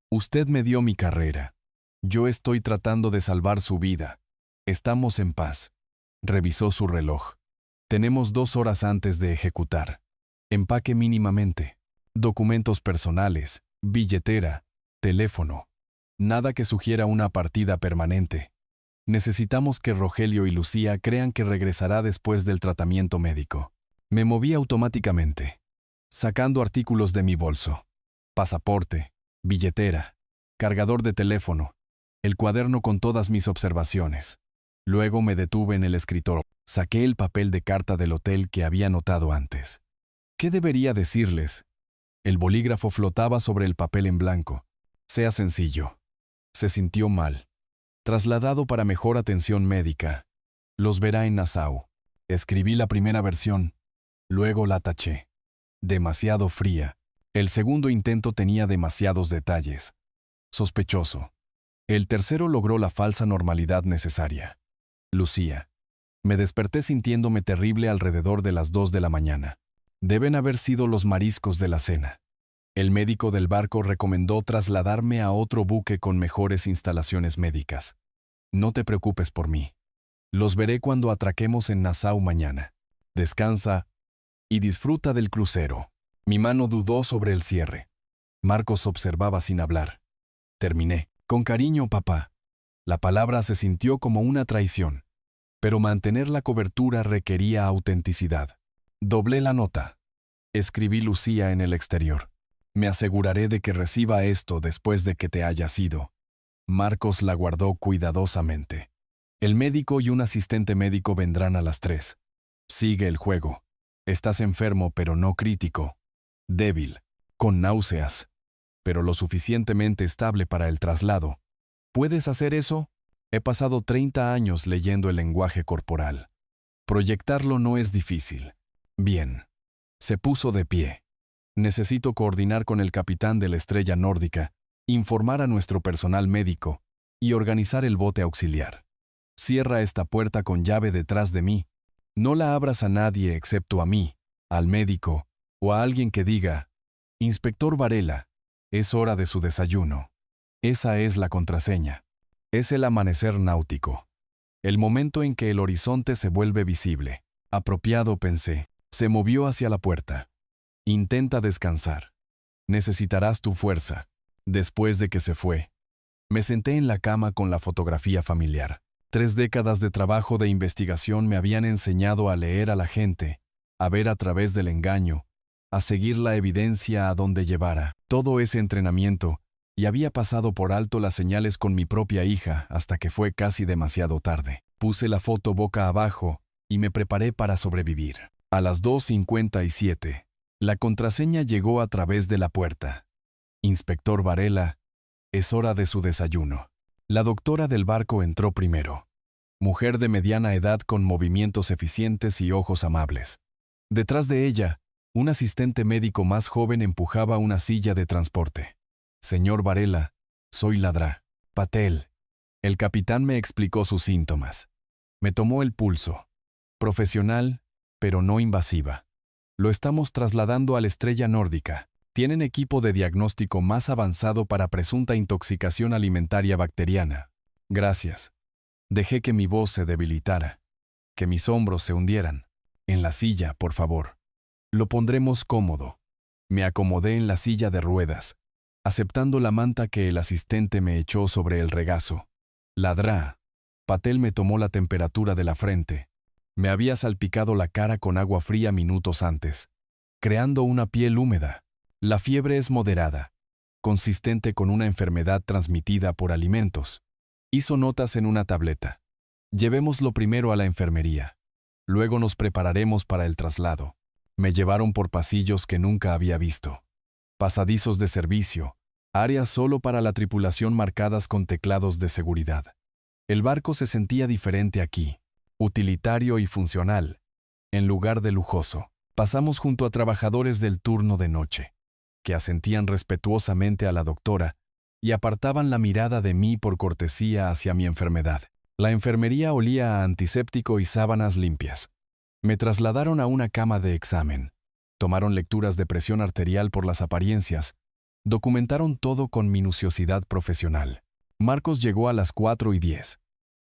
Usted me dio mi carrera. Yo estoy tratando de salvar su vida. Estamos en paz. Revisó su reloj. Tenemos 2 horas antes de ejecutar. Empaque mínimamente. Documentos personales, billetera, teléfono. Nada que sugiera una partida permanente. Necesitamos que Rogelio y Lucía crean que regresará después del tratamiento médico. Me moví automáticamente, sacando artículos de mi bolso. Pasaporte, billetera, cargador de teléfono, el cuaderno con todas mis observaciones. Luego me detuve en el escritorio. Saqué el papel de carta del hotel que había notado antes. ¿Qué debería decirles? El bolígrafo flotaba sobre el papel en blanco. Sea sencillo. Se sintió mal. Trasladado para mejor atención médica. Los verá en Nassau. Escribí la primera versión. Luego la taché. Demasiado fría. El segundo intento tenía demasiados detalles. Sospechoso. El tercero logró la falsa normalidad necesaria. Lucía. Me desperté sintiéndome terrible alrededor de las 2 de la mañana. Deben haber sido los mariscos de la cena. El médico del barco recomendó trasladarme a otro buque con mejores instalaciones médicas. No te preocupes por mí. Los veré cuando atraquemos en Nassau mañana. Descansa y disfruta del crucero. Mi mano dudó sobre el cierre. Marcos observaba sin hablar. Terminé. Con cariño, papá. La palabra se sintió como una traición, pero mantener la cobertura requería autenticidad. Doblé la nota. Escribí Lucía en el exterior. Me aseguraré de que reciba esto después de que te hayas ido. Marcos la guardó cuidadosamente. El médico y un asistente médico vendrán a las 3. Sigue el juego. Estás enfermo, pero no crítico. Débil, con náuseas, pero lo suficientemente estable para el traslado. ¿Puedes hacer eso? He pasado 30 años leyendo el lenguaje corporal. Proyectarlo no es difícil. Bien. Se puso de pie. Necesito coordinar con el capitán de la Estrella Nórdica, informar a nuestro personal médico y organizar el bote auxiliar. Cierra esta puerta con llave detrás de mí. No la abras a nadie excepto a mí, al médico o a alguien que diga: Inspector Varela, es hora de su desayuno. Esa es la contraseña. Es el amanecer náutico. El momento en que el horizonte se vuelve visible. Apropiado, pensé. Se movió hacia la puerta. Intenta descansar. Necesitarás tu fuerza. Después de que se fue, me senté en la cama con la fotografía familiar. 3 décadas de trabajo de investigación me habían enseñado a leer a la gente, a ver a través del engaño, a seguir la evidencia a donde llevara. Todo ese entrenamiento, y había pasado por alto las señales con mi propia hija hasta que fue casi demasiado tarde. Puse la foto boca abajo y me preparé para sobrevivir. A las 2:57, la contraseña llegó a través de la puerta. Inspector Varela, es hora de su desayuno. La doctora del barco entró primero. Mujer de mediana edad con movimientos eficientes y ojos amables. Detrás de ella, un asistente médico más joven empujaba una silla de transporte. Señor Varela, soy Ladra Patel. El capitán me explicó sus síntomas. Me tomó el pulso. Profesional, pero no invasiva. Lo estamos trasladando a la Estrella Nórdica. Tienen equipo de diagnóstico más avanzado para presunta intoxicación alimentaria bacteriana. Gracias. Dejé que mi voz se debilitara, que mis hombros se hundieran. En la silla, por favor. Lo pondremos cómodo. Me acomodé en la silla de ruedas, aceptando la manta que el asistente me echó sobre el regazo. Ladrá. Patel me tomó la temperatura de la frente. Me había salpicado la cara con agua fría minutos antes, creando una piel húmeda. La fiebre es moderada, consistente con una enfermedad transmitida por alimentos. Hizo notas en una tableta. Llevémoslo primero a la enfermería. Luego nos prepararemos para el traslado. Me llevaron por pasillos que nunca había visto. Pasadizos de servicio, áreas solo para la tripulación marcadas con teclados de seguridad. El barco se sentía diferente aquí, utilitario y funcional, en lugar de lujoso. Pasamos junto a trabajadores del turno de noche, que asentían respetuosamente a la doctora y apartaban la mirada de mí por cortesía hacia mi enfermedad. La enfermería olía a antiséptico y sábanas limpias. Me trasladaron a una cama de examen. Tomaron lecturas de presión arterial por las apariencias. Documentaron todo con minuciosidad profesional. Marcos llegó a las 4:10.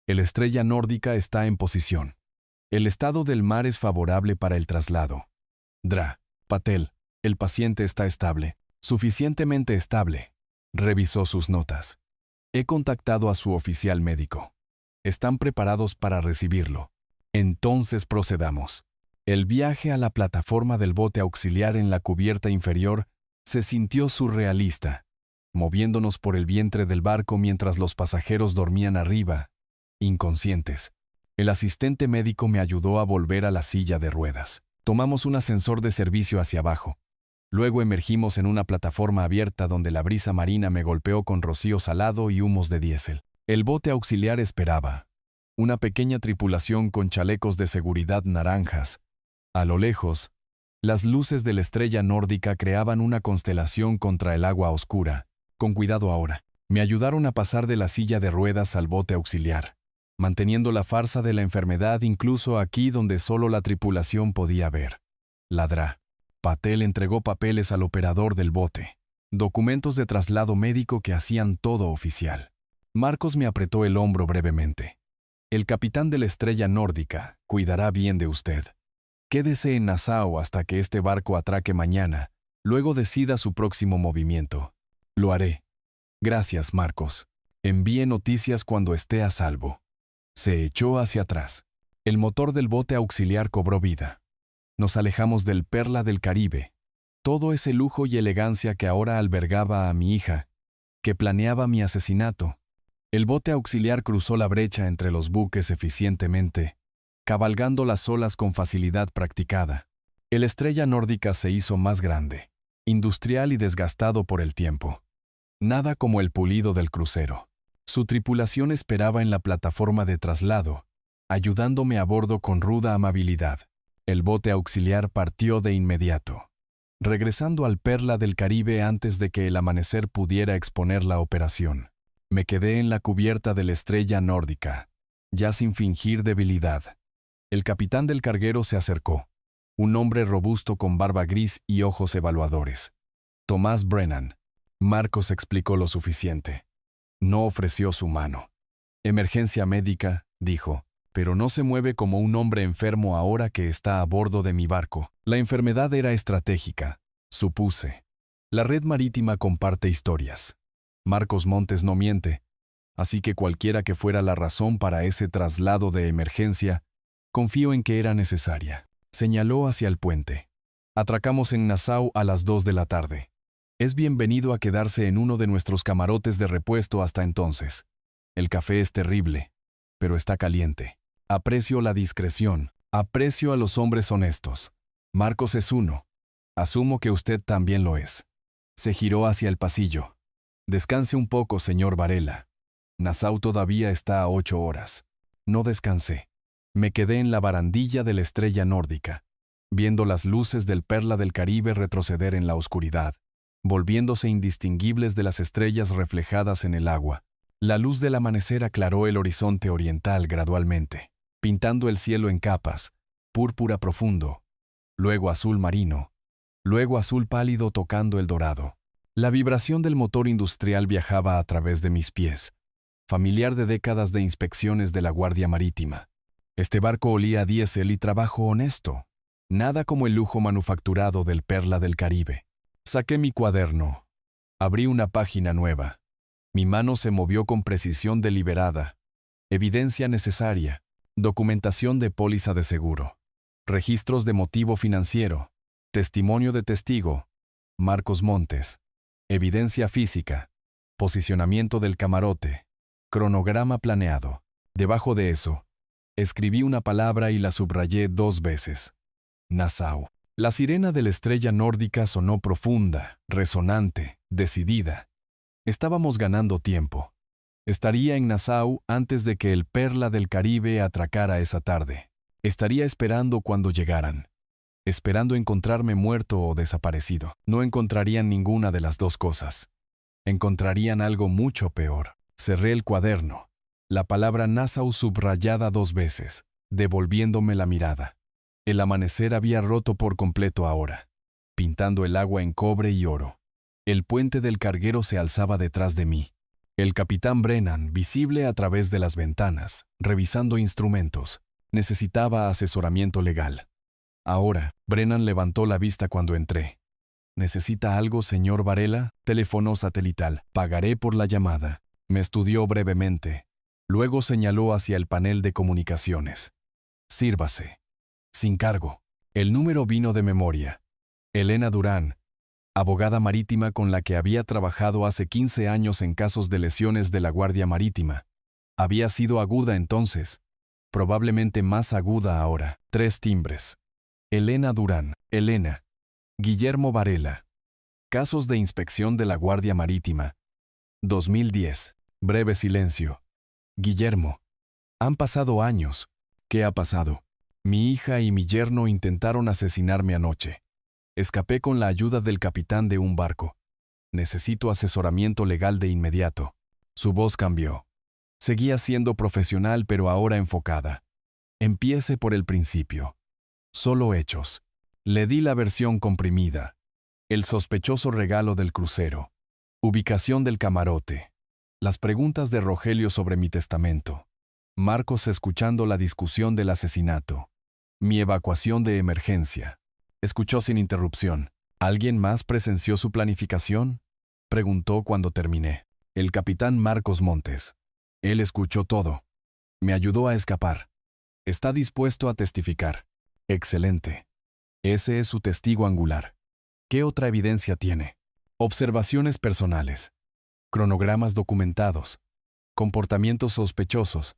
El Estrella Nórdica está en posición. El estado del mar es favorable para el traslado. Patel, el paciente está estable, suficientemente estable. Revisó sus notas. He contactado a su oficial médico. Están preparados para recibirlo. Entonces procedamos. El viaje a la plataforma del bote auxiliar en la cubierta inferior se sintió surrealista, moviéndonos por el vientre del barco mientras los pasajeros dormían arriba, inconscientes. El asistente médico me ayudó a volver a la silla de ruedas. Tomamos un ascensor de servicio hacia abajo. Luego emergimos en una plataforma abierta donde la brisa marina me golpeó con rocío salado y humos de diésel. El bote auxiliar esperaba. Una pequeña tripulación con chalecos de seguridad naranjas. A lo lejos, las luces de la Estrella Nórdica creaban una constelación contra el agua oscura. Con cuidado ahora. Me ayudaron a pasar de la silla de ruedas al bote auxiliar, manteniendo la farsa de la enfermedad incluso aquí donde solo la tripulación podía ver. Ladrá. Patel entregó papeles al operador del bote, documentos de traslado médico que hacían todo oficial. Marcos me apretó el hombro brevemente. El capitán de la Estrella Nórdica cuidará bien de usted. Quédese en Nassau hasta que este barco atraque mañana, luego decida su próximo movimiento. Lo haré. Gracias, Marcos. Envíe noticias cuando esté a salvo. Se echó hacia atrás. El motor del bote auxiliar cobró vida. Nos alejamos del Perla del Caribe. Todo ese lujo y elegancia que ahora albergaba a mi hija, que planeaba mi asesinato. El bote auxiliar cruzó la brecha entre los buques eficientemente, cabalgando las olas con facilidad practicada. El Estrella Nórdica se hizo más grande, industrial y desgastado por el tiempo. Nada como el pulido del crucero. Su tripulación esperaba en la plataforma de traslado, ayudándome a bordo con ruda amabilidad. El bote auxiliar partió de inmediato, regresando al Perla del Caribe antes de que el amanecer pudiera exponer la operación. Me quedé en la cubierta de la Estrella Nórdica, ya sin fingir debilidad. El capitán del carguero se acercó, un hombre robusto con barba gris y ojos evaluadores. Tomás Brennan. Marcos explicó lo suficiente. No ofreció su mano. Emergencia médica, dijo, pero no se mueve como un hombre enfermo ahora que está a bordo de mi barco. La enfermedad era estratégica, supuse. La red marítima comparte historias. Marcos Montes no miente, así que cualquiera que fuera la razón para ese traslado de emergencia, confío en que era necesaria. Señaló hacia el puente. Atracamos en Nassau a las 2 de la tarde. Es bienvenido a quedarse en uno de nuestros camarotes de repuesto hasta entonces. El café es terrible, pero está caliente. Aprecio la discreción, aprecio a los hombres honestos. Marcos es uno. Asumo que usted también lo es. Se giró hacia el pasillo. Descanse un poco, señor Varela. Nassau todavía está a 8 horas. No descansé. Me quedé en la barandilla de la Estrella Nórdica, viendo las luces del Perla del Caribe retroceder en la oscuridad, volviéndose indistinguibles de las estrellas reflejadas en el agua. La luz del amanecer aclaró el horizonte oriental gradualmente, pintando el cielo en capas, púrpura profundo, luego azul marino, luego azul pálido tocando el dorado. La vibración del motor industrial viajaba a través de mis pies, familiar de décadas de inspecciones de la Guardia Marítima. Este barco olía a diésel y trabajo honesto, nada como el lujo manufacturado del Perla del Caribe. Saqué mi cuaderno. Abrí una página nueva. Mi mano se movió con precisión deliberada. Evidencia necesaria. Documentación de póliza de seguro. Registros de motivo financiero. Testimonio de testigo. Marcos Montes. Evidencia física. Posicionamiento del camarote. Cronograma planeado. Debajo de eso, escribí una palabra y la subrayé 2 veces. Nassau. La sirena de la Estrella Nórdica sonó profunda, resonante, decidida. Estábamos ganando tiempo. Estaría en Nassau antes de que el Perla del Caribe atracara esa tarde. Estaría esperando cuando llegaran. Esperando encontrarme muerto o desaparecido. No encontrarían ninguna de las dos cosas. Encontrarían algo mucho peor. Cerré el cuaderno. La palabra Nassau subrayada 2 veces, devolviéndome la mirada. El amanecer había roto por completo ahora, pintando el agua en cobre y oro. El puente del carguero se alzaba detrás de mí. El capitán Brennan, visible a través de las ventanas, revisando instrumentos, necesitaba asesoramiento legal. Ahora, Brennan levantó la vista cuando entré. ¿Necesita algo, señor Varela? Teléfono satelital. Pagaré por la llamada. Me estudió brevemente. Luego señaló hacia el panel de comunicaciones. Sírvase. Sin cargo. El número vino de memoria. Elena Durán, abogada marítima con la que había trabajado hace 15 años en casos de lesiones de la Guardia Marítima. Había sido aguda entonces, probablemente más aguda ahora. 3 timbres. Elena Durán. Elena. Guillermo Varela. Casos de inspección de la Guardia Marítima. 2010. Breve silencio. Guillermo. Han pasado años. ¿Qué ha pasado? Mi hija y mi yerno intentaron asesinarme anoche. Escapé con la ayuda del capitán de un barco. Necesito asesoramiento legal de inmediato. Su voz cambió. Seguía siendo profesional, pero ahora enfocada. Empiece por el principio. Solo hechos. Le di la versión comprimida. El sospechoso regalo del crucero. Ubicación del camarote. Las preguntas de Rogelio sobre mi testamento. Marcos escuchando la discusión del asesinato. Mi evacuación de emergencia. Escuchó sin interrupción. ¿Alguien más presenció su planificación? Preguntó cuando terminé. El capitán Marcos Montes. Él escuchó todo. Me ayudó a escapar. Está dispuesto a testificar. Excelente. Ese es su testigo angular. ¿Qué otra evidencia tiene? Observaciones personales. Cronogramas documentados. Comportamientos sospechosos.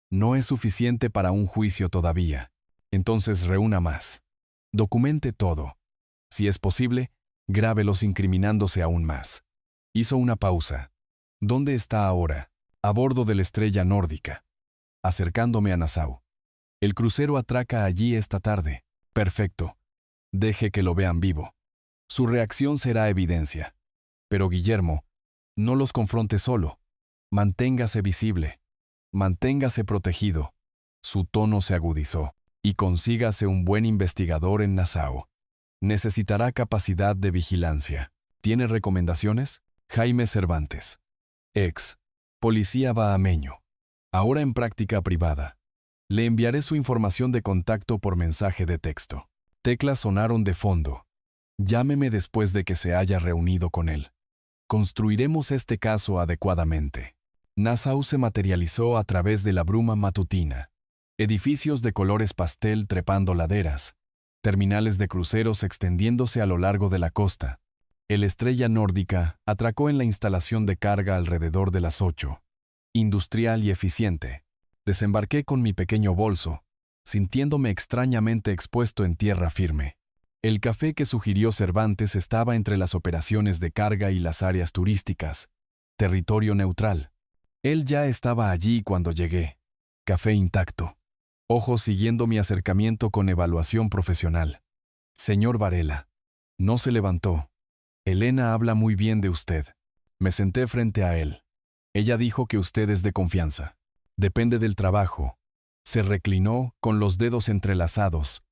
No es suficiente para un juicio todavía. Entonces reúna más. Documente todo. Si es posible, grábelos incriminándose aún más. Hizo una pausa. ¿Dónde está ahora? A bordo de la Estrella Nórdica. Acercándome a Nassau. El crucero atraca allí esta tarde. Perfecto. Deje que lo vean vivo. Su reacción será evidencia. Pero Guillermo, no los confronte solo. Manténgase visible. Manténgase protegido. Su tono se agudizó. Y consígase un buen investigador en Nassau. Necesitará capacidad de vigilancia. ¿Tiene recomendaciones? Jaime Cervantes. Ex. Policía bahameño. Ahora en práctica privada. Le enviaré su información de contacto por mensaje de texto. Teclas sonaron de fondo. Llámeme después de que se haya reunido con él. Construiremos este caso adecuadamente. Nassau se materializó a través de la bruma matutina. Edificios de colores pastel trepando laderas. Terminales de cruceros extendiéndose a lo largo de la costa. El Estrella Nórdica atracó en la instalación de carga alrededor de las 8. Industrial y eficiente. Desembarqué con mi pequeño bolso, sintiéndome extrañamente expuesto en tierra firme. El café que sugirió Cervantes estaba entre las operaciones de carga y las áreas turísticas. Territorio neutral. Él ya estaba allí cuando llegué. Café intacto. Ojos siguiendo mi acercamiento con evaluación profesional. Señor Varela. No se levantó. Elena habla muy bien de usted. Me senté frente a él. Ella dijo que usted es de confianza. Depende del trabajo. Se reclinó con los dedos entrelazados.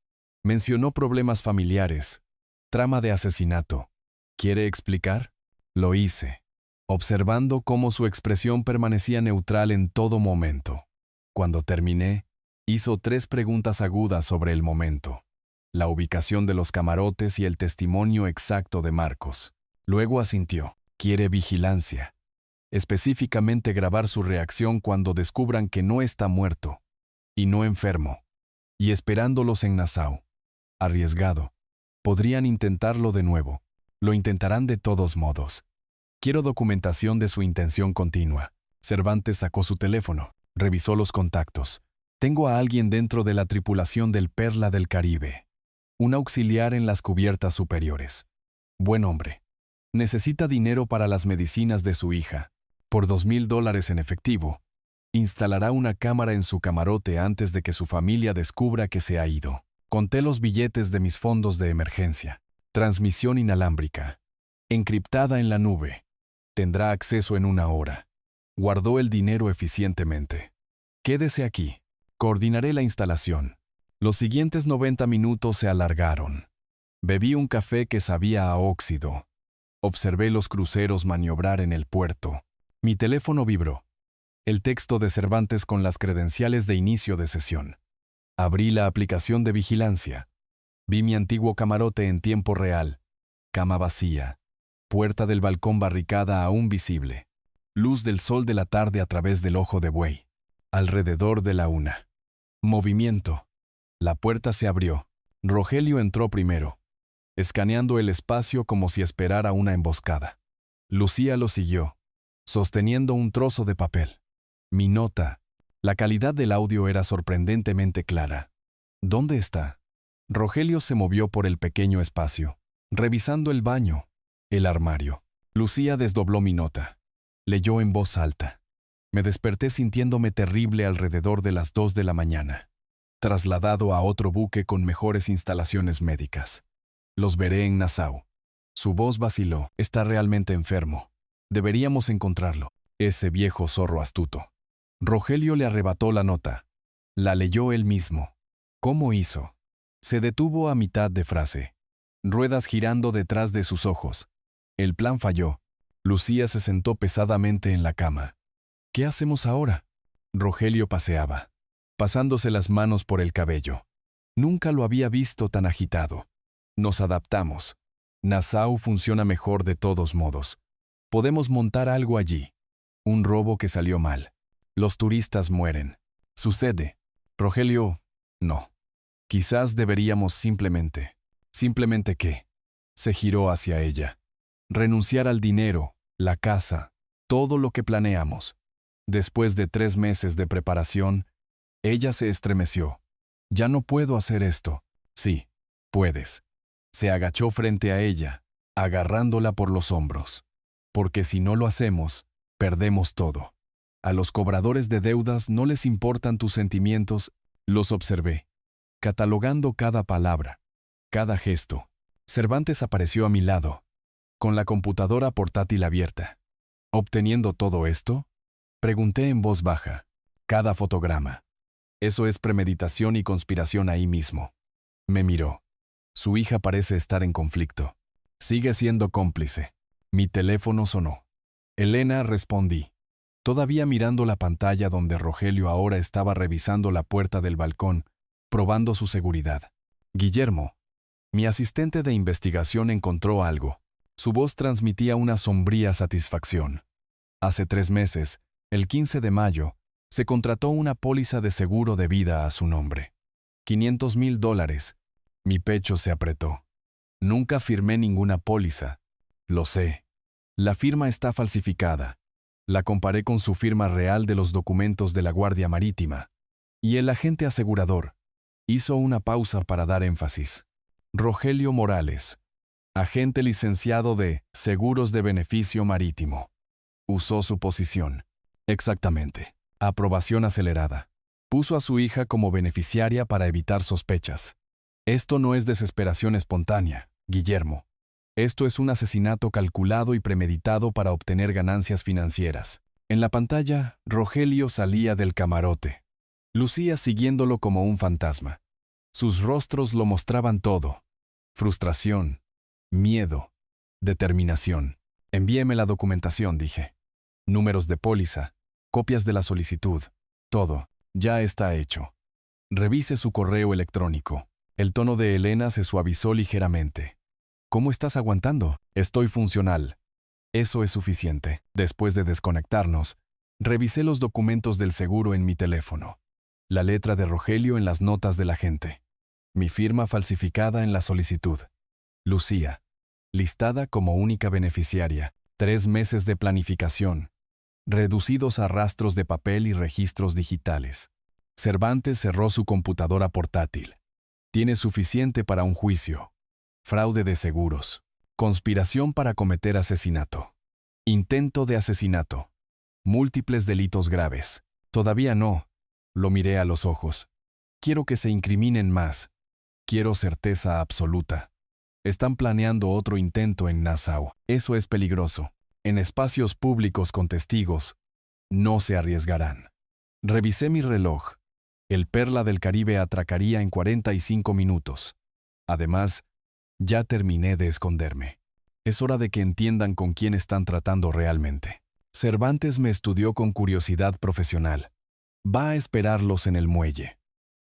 Mencionó problemas familiares. Trama de asesinato. ¿Quiere explicar? Lo hice, observando cómo su expresión permanecía neutral en todo momento. Cuando terminé, hizo 3 preguntas agudas sobre el momento. La ubicación de los camarotes y el testimonio exacto de Marcos. Luego asintió. Quiere vigilancia. Específicamente grabar su reacción cuando descubran que no está muerto y no enfermo. Y esperándolos en Nassau. Arriesgado. Podrían intentarlo de nuevo. Lo intentarán de todos modos. Quiero documentación de su intención continua. Cervantes sacó su teléfono. Revisó los contactos. Tengo a alguien dentro de la tripulación del Perla del Caribe. Un auxiliar en las cubiertas superiores. Buen hombre. Necesita dinero para las medicinas de su hija. Por $2,000 en efectivo. Instalará una cámara en su camarote antes de que su familia descubra que se ha ido. Conté los billetes de mis fondos de emergencia. Transmisión inalámbrica. Encriptada en la nube. Tendrá acceso en 1 hora. Guardó el dinero eficientemente. Quédese aquí. Coordinaré la instalación. Los siguientes 90 minutos se alargaron. Bebí un café que sabía a óxido. Observé los cruceros maniobrar en el puerto. Mi teléfono vibró. El texto de Cervantes con las credenciales de inicio de sesión. Abrí la aplicación de vigilancia. Vi mi antiguo camarote en tiempo real. Cama vacía. Puerta del balcón barricada aún visible. Luz del sol de la tarde a través del ojo de buey. Alrededor de la 1. Movimiento. La puerta se abrió. Rogelio entró primero, escaneando el espacio como si esperara una emboscada. Lucía lo siguió, sosteniendo un trozo de papel. Mi nota. La calidad del audio era sorprendentemente clara. ¿Dónde está? Rogelio se movió por el pequeño espacio, revisando el baño, el armario. Lucía desdobló mi nota. Leyó en voz alta. Me desperté sintiéndome terrible alrededor de las 2 de la mañana. Trasladado a otro buque con mejores instalaciones médicas. Los veré en Nassau. Su voz vaciló. Está realmente enfermo. Deberíamos encontrarlo. Ese viejo zorro astuto. Rogelio le arrebató la nota. La leyó él mismo. ¿Cómo hizo? Se detuvo a mitad de frase. Ruedas girando detrás de sus ojos. El plan falló. Lucía se sentó pesadamente en la cama. ¿Qué hacemos ahora? Rogelio paseaba, pasándose las manos por el cabello. Nunca lo había visto tan agitado. Nos adaptamos. Nassau funciona mejor de todos modos. Podemos montar algo allí. Un robo que salió mal. Los turistas mueren. Sucede. Rogelio, no. Quizás deberíamos simplemente. ¿Simplemente qué? Se giró hacia ella. Renunciar al dinero, la casa, todo lo que planeamos. Después de 3 meses de preparación, ella se estremeció. Ya no puedo hacer esto. Sí, puedes. Se agachó frente a ella, agarrándola por los hombros. Porque si no lo hacemos, perdemos todo. A los cobradores de deudas no les importan tus sentimientos, los observé, catalogando cada palabra, cada gesto. Cervantes apareció a mi lado, con la computadora portátil abierta. ¿Obteniendo todo esto? Pregunté en voz baja. Cada fotograma. Eso es premeditación y conspiración ahí mismo. Me miró. Su hija parece estar en conflicto. Sigue siendo cómplice. Mi teléfono sonó. Elena, respondí. todavía mirando la pantalla donde Rogelio ahora estaba revisando la puerta del balcón, probando su seguridad. Guillermo, mi asistente de investigación, encontró algo. Su voz transmitía una sombría satisfacción. Hace 3 meses, el 15 de mayo, se contrató una póliza de seguro de vida a su nombre. $500,000. Mi pecho se apretó. Nunca firmé ninguna póliza. Lo sé. La firma está falsificada. La comparé con su firma real de los documentos de la Guardia Marítima. Y el agente asegurador hizo una pausa para dar énfasis. Rogelio Morales, agente licenciado de Seguros de Beneficio Marítimo. Usó su posición. Exactamente. Aprobación acelerada. Puso a su hija como beneficiaria para evitar sospechas. Esto no es desesperación espontánea, Guillermo. Esto es un asesinato calculado y premeditado para obtener ganancias financieras. En la pantalla, Rogelio salía del camarote. Lucía siguiéndolo como un fantasma. Sus rostros lo mostraban todo. Frustración, miedo, determinación. Envíeme la documentación, dije. Números de póliza, copias de la solicitud, todo, ya está hecho. Revise su correo electrónico. El tono de Elena se suavizó ligeramente. ¿Cómo estás aguantando? Estoy funcional. Eso es suficiente. Después de desconectarnos, revisé los documentos del seguro en mi teléfono. La letra de Rogelio en las notas del agente. Mi firma falsificada en la solicitud. Lucía, listada como única beneficiaria. 3 meses de planificación, reducidos a rastros de papel y registros digitales. Cervantes cerró su computadora portátil. Tiene suficiente para un juicio. Fraude de seguros. Conspiración para cometer asesinato. Intento de asesinato. Múltiples delitos graves. Todavía no. Lo miré a los ojos. Quiero que se incriminen más. Quiero certeza absoluta. Están planeando otro intento en Nassau. Eso es peligroso. En espacios públicos con testigos, no se arriesgarán. Revisé mi reloj. El Perla del Caribe atracaría en 45 minutos. Además, ya terminé de esconderme. Es hora de que entiendan con quién están tratando realmente. Cervantes me estudió con curiosidad profesional. Va a esperarlos en el muelle.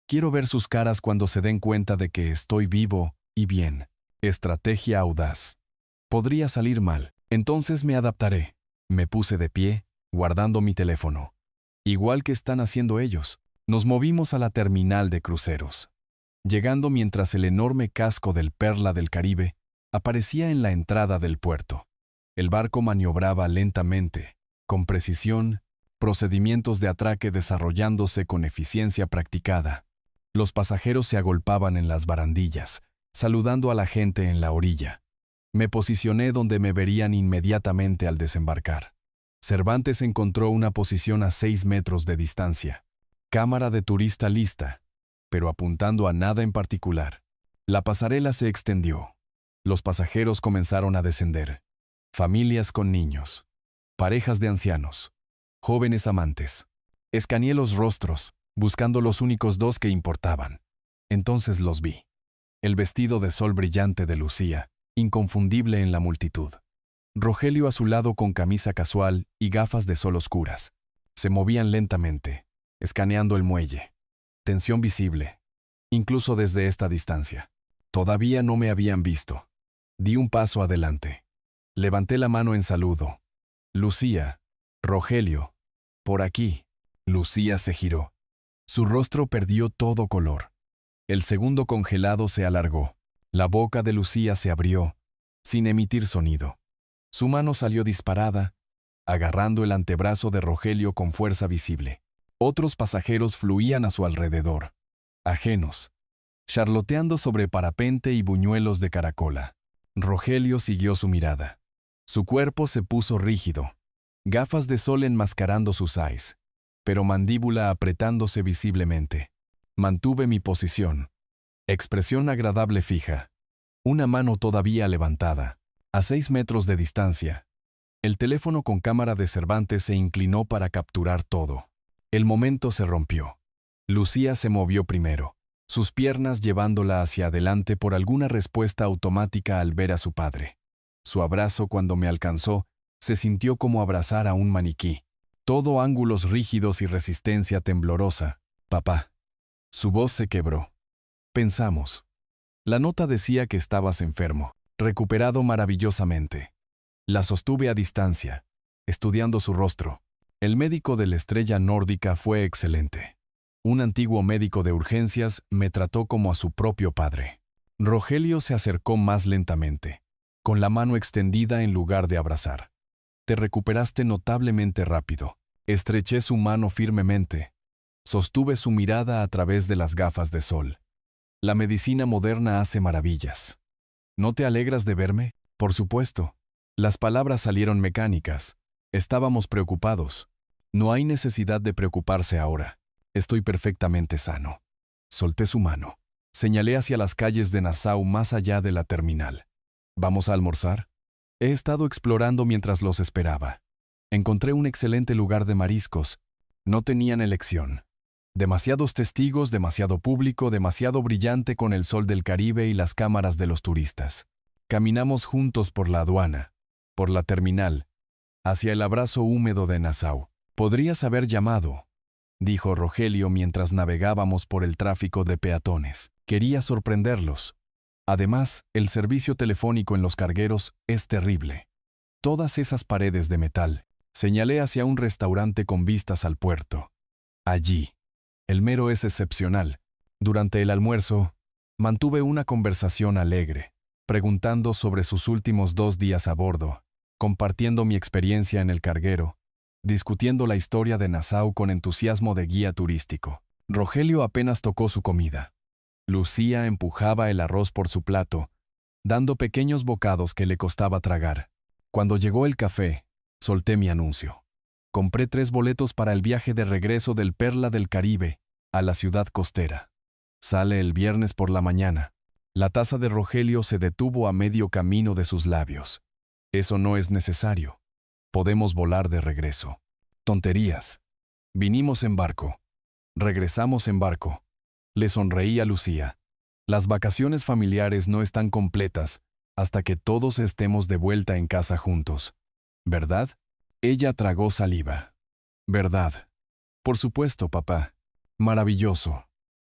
Quiero ver sus caras cuando se den cuenta de que estoy vivo y bien. Estrategia audaz. Podría salir mal. Entonces me adaptaré. Me puse de pie, guardando mi teléfono. Igual que están haciendo ellos. Nos movimos a la terminal de cruceros. Llegando mientras el enorme casco del Perla del Caribe aparecía en la entrada del puerto. El barco maniobraba lentamente, con precisión, procedimientos de atraque desarrollándose con eficiencia practicada. Los pasajeros se agolpaban en las barandillas, saludando a la gente en la orilla. Me posicioné donde me verían inmediatamente al desembarcar. Cervantes encontró una posición a 6 metros de distancia. Cámara de turista lista, pero apuntando a nada en particular. La pasarela se extendió. Los pasajeros comenzaron a descender. Familias con niños. Parejas de ancianos. Jóvenes amantes. Escaneé los rostros, buscando los únicos 2 que importaban. Entonces los vi. El vestido de sol brillante de Lucía, inconfundible en la multitud. Rogelio a su lado con camisa casual y gafas de sol oscuras. Se movían lentamente, escaneando el muelle. Tensión visible, incluso desde esta distancia. Todavía no me habían visto. Di un paso adelante. Levanté la mano en saludo. Lucía, Rogelio, por aquí. Lucía se giró. Su rostro perdió todo color. El segundo congelado se alargó. La boca de Lucía se abrió, sin emitir sonido. Su mano salió disparada, agarrando el antebrazo de Rogelio con fuerza visible. Otros pasajeros fluían a su alrededor, ajenos, charloteando sobre parapente y buñuelos de caracola. Rogelio siguió su mirada. Su cuerpo se puso rígido, gafas de sol enmascarando sus eyes, pero mandíbula apretándose visiblemente. Mantuve mi posición. Expresión agradable fija. Una mano todavía levantada, a 6 metros de distancia. El teléfono con cámara de Cervantes se inclinó para capturar todo. El momento se rompió. Lucía se movió primero, sus piernas llevándola hacia adelante por alguna respuesta automática al ver a su padre. Su abrazo cuando me alcanzó se sintió como abrazar a un maniquí. Todo ángulos rígidos y resistencia temblorosa. Papá. Su voz se quebró. Pensamos. La nota decía que estabas enfermo, recuperado maravillosamente. La sostuve a distancia, estudiando su rostro. El médico de la estrella nórdica fue excelente. Un antiguo médico de urgencias me trató como a su propio padre. Rogelio se acercó más lentamente, con la mano extendida en lugar de abrazar. Te recuperaste notablemente rápido. Estreché su mano firmemente. Sostuve su mirada a través de las gafas de sol. La medicina moderna hace maravillas. ¿No te alegras de verme? Por supuesto. Las palabras salieron mecánicas. Estábamos preocupados. No hay necesidad de preocuparse ahora. Estoy perfectamente sano. Solté su mano. Señalé hacia las calles de Nassau más allá de la terminal. ¿Vamos a almorzar? He estado explorando mientras los esperaba. Encontré un excelente lugar de mariscos. No tenían elección. Demasiados testigos, demasiado público, demasiado brillante con el sol del Caribe y las cámaras de los turistas. Caminamos juntos por la aduana, por la terminal, hacia el abrazo húmedo de Nassau. Podrías haber llamado, dijo Rogelio mientras navegábamos por el tráfico de peatones. Quería sorprenderlos. Además, el servicio telefónico en los cargueros es terrible. Todas esas paredes de metal. Señalé hacia un restaurante con vistas al puerto. Allí. El mero es excepcional. Durante el almuerzo, mantuve una conversación alegre, preguntando sobre sus últimos 2 días a bordo, compartiendo mi experiencia en el carguero, discutiendo la historia de Nassau con entusiasmo de guía turístico. Rogelio apenas tocó su comida. Lucía empujaba el arroz por su plato, dando pequeños bocados que le costaba tragar. Cuando llegó el café, solté mi anuncio. Compré 3 boletos para el viaje de regreso del Perla del Caribe a la ciudad costera. Sale el viernes por la mañana. La taza de Rogelio se detuvo a medio camino de sus labios. Eso no es necesario. Podemos volar de regreso. Tonterías. Vinimos en barco. Regresamos en barco. Le sonreí a Lucía. Las vacaciones familiares no están completas hasta que todos estemos de vuelta en casa juntos. ¿Verdad? Ella tragó saliva. ¿Verdad? Por supuesto, papá. Maravilloso.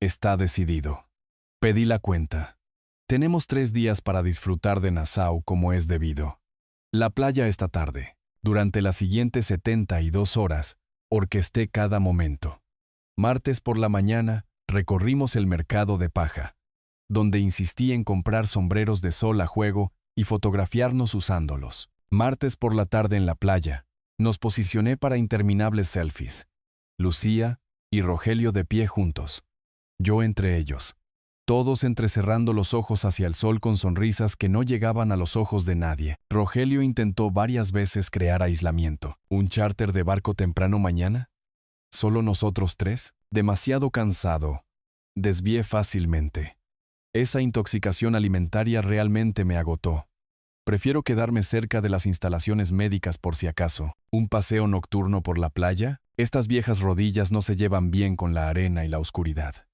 Está decidido. Pedí la cuenta. Tenemos 3 días para disfrutar de Nassau como es debido. La playa esta tarde. Durante las siguientes 72 horas, orquesté cada momento. Martes por la mañana, recorrimos el mercado de paja, donde insistí en comprar sombreros de sol a juego y fotografiarnos usándolos. Martes por la tarde en la playa, nos posicioné para interminables selfies. Lucía y Rogelio de pie juntos. Yo entre ellos. Todos entrecerrando los ojos hacia el sol con sonrisas que no llegaban a los ojos de nadie. Rogelio intentó varias veces crear aislamiento. ¿Un charter de barco temprano mañana? ¿Solo nosotros 3? Demasiado cansado. Desvié fácilmente. Esa intoxicación alimentaria realmente me agotó. Prefiero quedarme cerca de las instalaciones médicas por si acaso. ¿Un paseo nocturno por la playa? Estas viejas rodillas no se llevan bien con la arena y la oscuridad.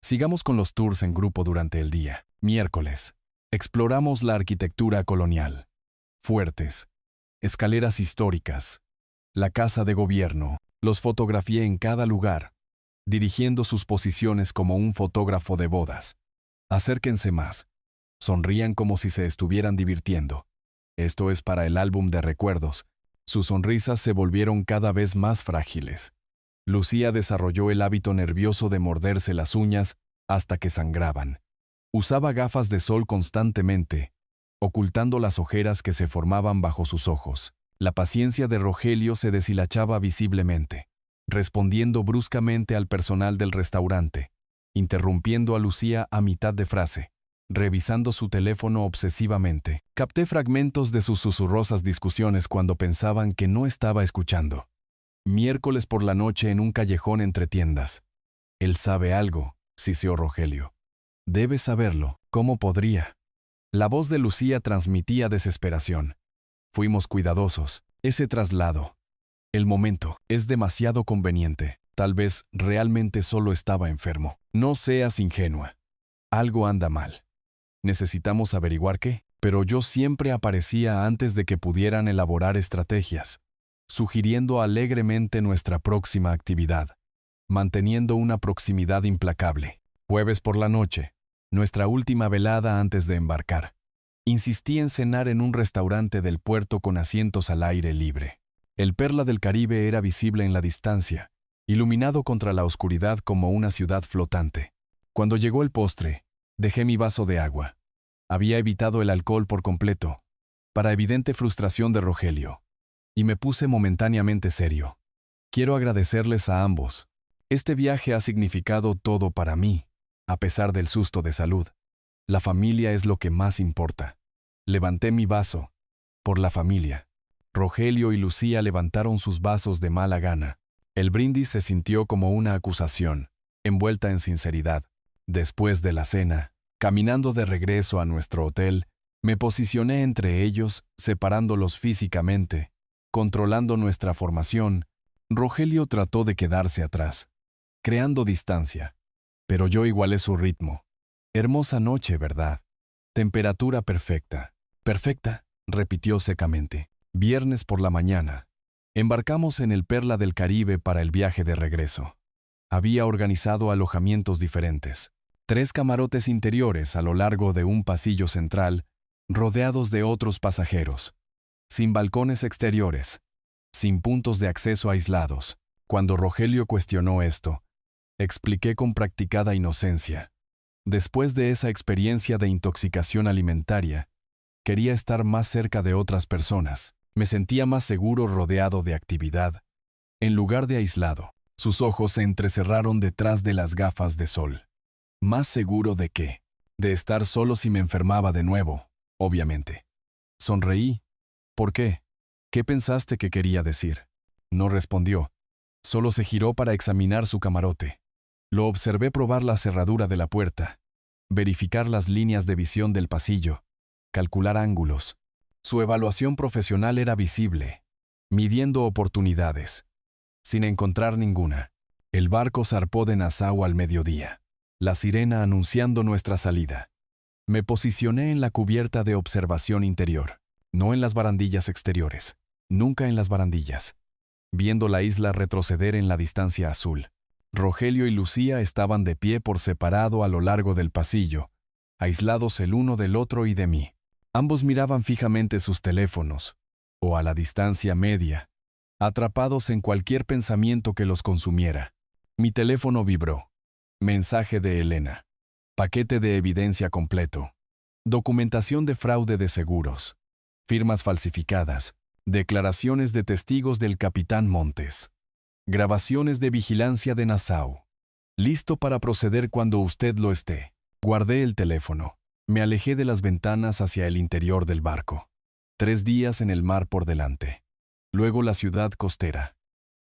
Sigamos con los tours en grupo durante el día. Miércoles. Exploramos la arquitectura colonial. Fuertes. Escaleras históricas. La casa de gobierno. Los fotografié en cada lugar, dirigiendo sus posiciones como un fotógrafo de bodas. Acérquense más. Sonrían como si se estuvieran divirtiendo. Esto es para el álbum de recuerdos. Sus sonrisas se volvieron cada vez más frágiles. Lucía desarrolló el hábito nervioso de morderse las uñas hasta que sangraban. Usaba gafas de sol constantemente, ocultando las ojeras que se formaban bajo sus ojos. La paciencia de Rogelio se deshilachaba visiblemente, respondiendo bruscamente al personal del restaurante, interrumpiendo a Lucía a mitad de frase, revisando su teléfono obsesivamente. Capté fragmentos de sus susurrosas discusiones cuando pensaban que no estaba escuchando. Miércoles por la noche en un callejón entre tiendas. Él sabe algo, siseó Rogelio. Debe saberlo. ¿Cómo podría? La voz de Lucía transmitía desesperación. Fuimos cuidadosos. Ese traslado. El momento es demasiado conveniente. Tal vez realmente solo estaba enfermo. No seas ingenua. Algo anda mal. Necesitamos averiguar qué, pero yo siempre aparecía antes de que pudieran elaborar estrategias. sugiriendo alegremente nuestra próxima actividad, manteniendo una proximidad implacable. Jueves por la noche, nuestra última velada antes de embarcar. Insistí en cenar en un restaurante del puerto con asientos al aire libre. El Perla del Caribe era visible en la distancia, iluminado contra la oscuridad como una ciudad flotante. Cuando llegó el postre, dejé mi vaso de agua. Había evitado el alcohol por completo, para evidente frustración de Rogelio, y me puse momentáneamente serio. Quiero agradecerles a ambos. Este viaje ha significado todo para mí, a pesar del susto de salud. La familia es lo que más importa. Levanté mi vaso. Por la familia. Rogelio y Lucía levantaron sus vasos de mala gana. El brindis se sintió como una acusación, envuelta en sinceridad. Después de la cena, caminando de regreso a nuestro hotel, me posicioné entre ellos, separándolos físicamente, controlando nuestra formación. Rogelio trató de quedarse atrás, creando distancia, pero yo igualé su ritmo. Hermosa noche, ¿verdad? Temperatura perfecta. Perfecta, repitió secamente. Viernes por la mañana. Embarcamos en el Perla del Caribe para el viaje de regreso. Había organizado alojamientos diferentes. 3 camarotes interiores a lo largo de un pasillo central, rodeados de otros pasajeros. Sin balcones exteriores. Sin puntos de acceso aislados. Cuando Rogelio cuestionó esto, expliqué con practicada inocencia. Después de esa experiencia de intoxicación alimentaria, quería estar más cerca de otras personas. Me sentía más seguro rodeado de actividad, en lugar de aislado. Sus ojos se entrecerraron detrás de las gafas de sol. ¿Más seguro de qué? De estar solo si me enfermaba de nuevo, obviamente. Sonreí. ¿Por qué? ¿Qué pensaste que quería decir? No respondió. Solo se giró para examinar su camarote. Lo observé probar la cerradura de la puerta, verificar las líneas de visión del pasillo, calcular ángulos. Su evaluación profesional era visible, midiendo oportunidades. Sin encontrar ninguna, el barco zarpó de Nassau al mediodía, la sirena anunciando nuestra salida. Me posicioné en la cubierta de observación interior, no en las barandillas exteriores, nunca en las barandillas, viendo la isla retroceder en la distancia azul. Rogelio y Lucía estaban de pie por separado a lo largo del pasillo, aislados el uno del otro y de mí. Ambos miraban fijamente sus teléfonos, o a la distancia media, atrapados en cualquier pensamiento que los consumiera. Mi teléfono vibró. Mensaje de Elena. Paquete de evidencia completo. Documentación de fraude de seguros. Firmas falsificadas. Declaraciones de testigos del capitán Montes. Grabaciones de vigilancia de Nassau. Listo para proceder cuando usted lo esté. Guardé el teléfono. Me alejé de las ventanas hacia el interior del barco. 3 días en el mar por delante. Luego la ciudad costera.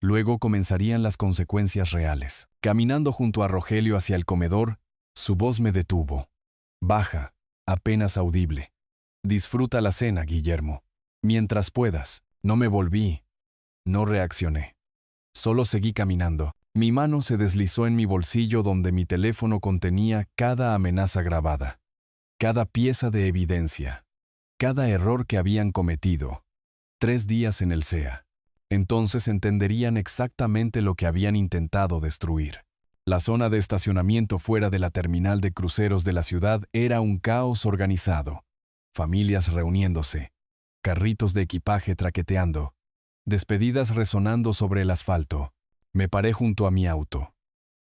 Luego comenzarían las consecuencias reales. Caminando junto a Rogelio hacia el comedor, su voz me detuvo. Baja, apenas audible. Disfruta la cena, Guillermo. Mientras puedas. No me volví. No reaccioné. Solo seguí caminando. Mi mano se deslizó en mi bolsillo donde mi teléfono contenía cada amenaza grabada. Cada pieza de evidencia, cada error que habían cometido. 3 días en el SEA. Entonces entenderían exactamente lo que habían intentado destruir. La zona de estacionamiento fuera de la terminal de cruceros de la ciudad era un caos organizado. Familias reuniéndose, carritos de equipaje traqueteando, despedidas resonando sobre el asfalto. Me paré junto a mi auto,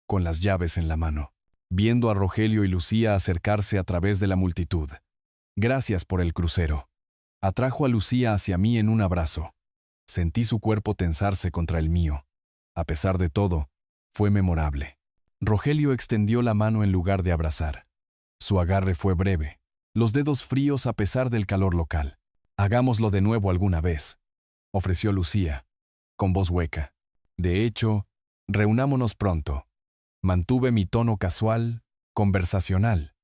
con las llaves en la mano, viendo a Rogelio y Lucía acercarse a través de la multitud. Gracias por el crucero. Atrajo a Lucía hacia mí en un abrazo. Sentí su cuerpo tensarse contra el mío. A pesar de todo, fue memorable. Rogelio extendió la mano en lugar de abrazar. Su agarre fue breve, los dedos fríos a pesar del calor local. Hagámoslo de nuevo alguna vez, ofreció Lucía, con voz hueca. De hecho, reunámonos pronto. Mantuve mi tono casual, conversacional.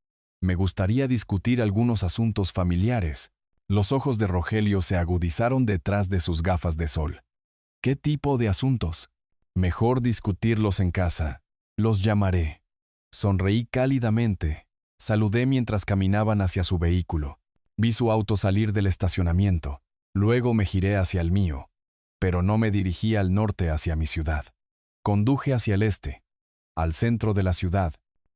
Me gustaría discutir algunos asuntos familiares. Los ojos de Rogelio se agudizaron detrás de sus gafas de sol. ¿Qué tipo de asuntos? Mejor discutirlos en casa. Los llamaré. Sonreí cálidamente. Saludé mientras caminaban hacia su vehículo. Vi su auto salir del estacionamiento. Luego me giré hacia el mío. pero no me dirigí al norte hacia mi ciudad. Conduje hacia el este, al centro de la ciudad.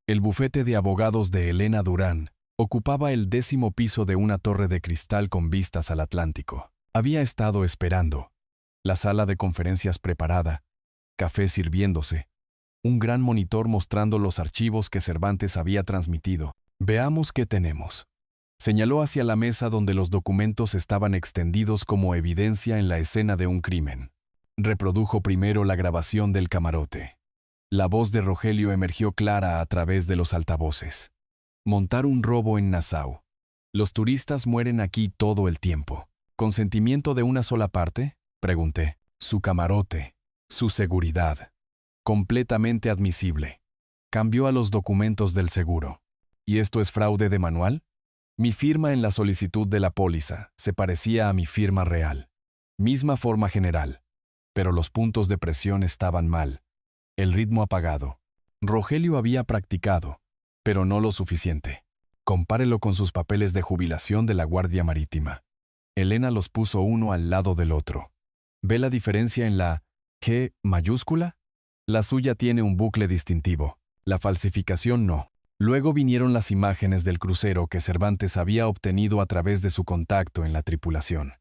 El bufete de abogados de Elena Durán ocupaba el 10º piso de una torre de cristal con vistas al Atlántico. Había estado esperando. La sala de conferencias preparada, café sirviéndose, un gran monitor mostrando los archivos que Cervantes había transmitido. Veamos qué tenemos. Señaló hacia la mesa donde los documentos estaban extendidos como evidencia en la escena de un crimen. Reprodujo primero la grabación del camarote. La voz de Rogelio emergió clara a través de los altavoces. Montar un robo en Nassau. Los turistas mueren aquí todo el tiempo. ¿Consentimiento de una sola parte? Pregunté. Su camarote. Su seguridad. Completamente admisible. Cambió a los documentos del seguro. ¿Y esto es fraude de manual? Mi firma en la solicitud de la póliza se parecía a mi firma real. Misma forma general. Pero los puntos de presión estaban mal. El ritmo apagado. Rogelio había practicado, pero no lo suficiente. Compárelo con sus papeles de jubilación de la Guardia Marítima. Elena los puso uno al lado del otro. ¿Ve la diferencia en la G mayúscula? La suya tiene un bucle distintivo, la falsificación no. Luego vinieron las imágenes del crucero que Cervantes había obtenido a través de su contacto en la tripulación.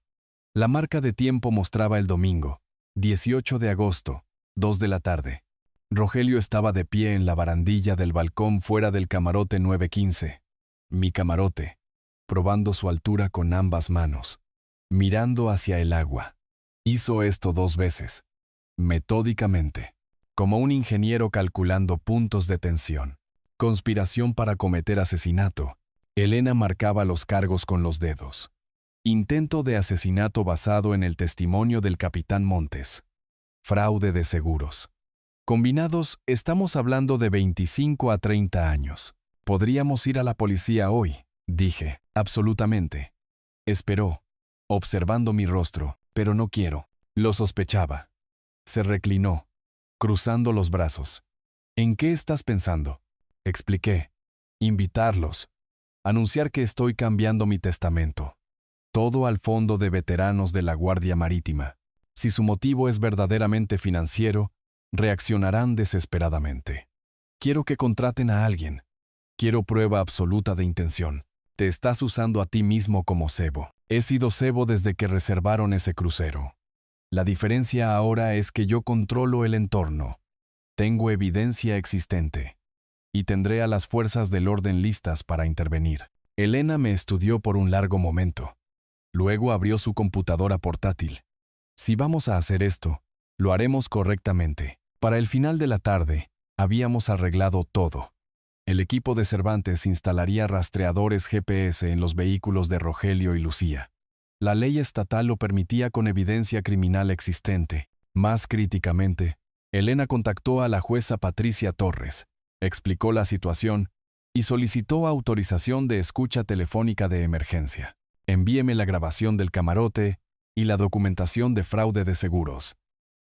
La marca de tiempo mostraba el domingo, 18 de agosto, 2 de la tarde. Rogelio estaba de pie en la barandilla del balcón fuera del camarote 915. Mi camarote, probando su altura con ambas manos, mirando hacia el agua. Hizo esto 2 veces, metódicamente, como un ingeniero calculando puntos de tensión. Conspiración para cometer asesinato. Elena marcaba los cargos con los dedos. Intento de asesinato basado en el testimonio del capitán Montes. Fraude de seguros. Combinados, estamos hablando de 25 a 30 años. Podríamos ir a la policía hoy, dije. Absolutamente. Esperó, observando mi rostro, pero no quiero. Lo sospechaba. Se reclinó, cruzando los brazos. ¿En qué estás pensando? Expliqué. Invitarlos. Anunciar que estoy cambiando mi testamento. Todo al fondo de veteranos de la Guardia Marítima. Si su motivo es verdaderamente financiero, reaccionarán desesperadamente. Quiero que contraten a alguien. Quiero prueba absoluta de intención. Te estás usando a ti mismo como cebo. He sido cebo desde que reservaron ese crucero. La diferencia ahora es que yo controlo el entorno. Tengo evidencia existente. Y tendré a las fuerzas del orden listas para intervenir. Elena me estudió por un largo momento. Luego abrió su computadora portátil. Si vamos a hacer esto, lo haremos correctamente. Para el final de la tarde, habíamos arreglado todo. El equipo de Cervantes instalaría rastreadores GPS en los vehículos de Rogelio y Lucía. La ley estatal lo permitía con evidencia criminal existente. Más críticamente, Elena contactó a la jueza Patricia Torres, explicó la situación y solicitó autorización de escucha telefónica de emergencia. Envíeme la grabación del camarote y la documentación de fraude de seguros,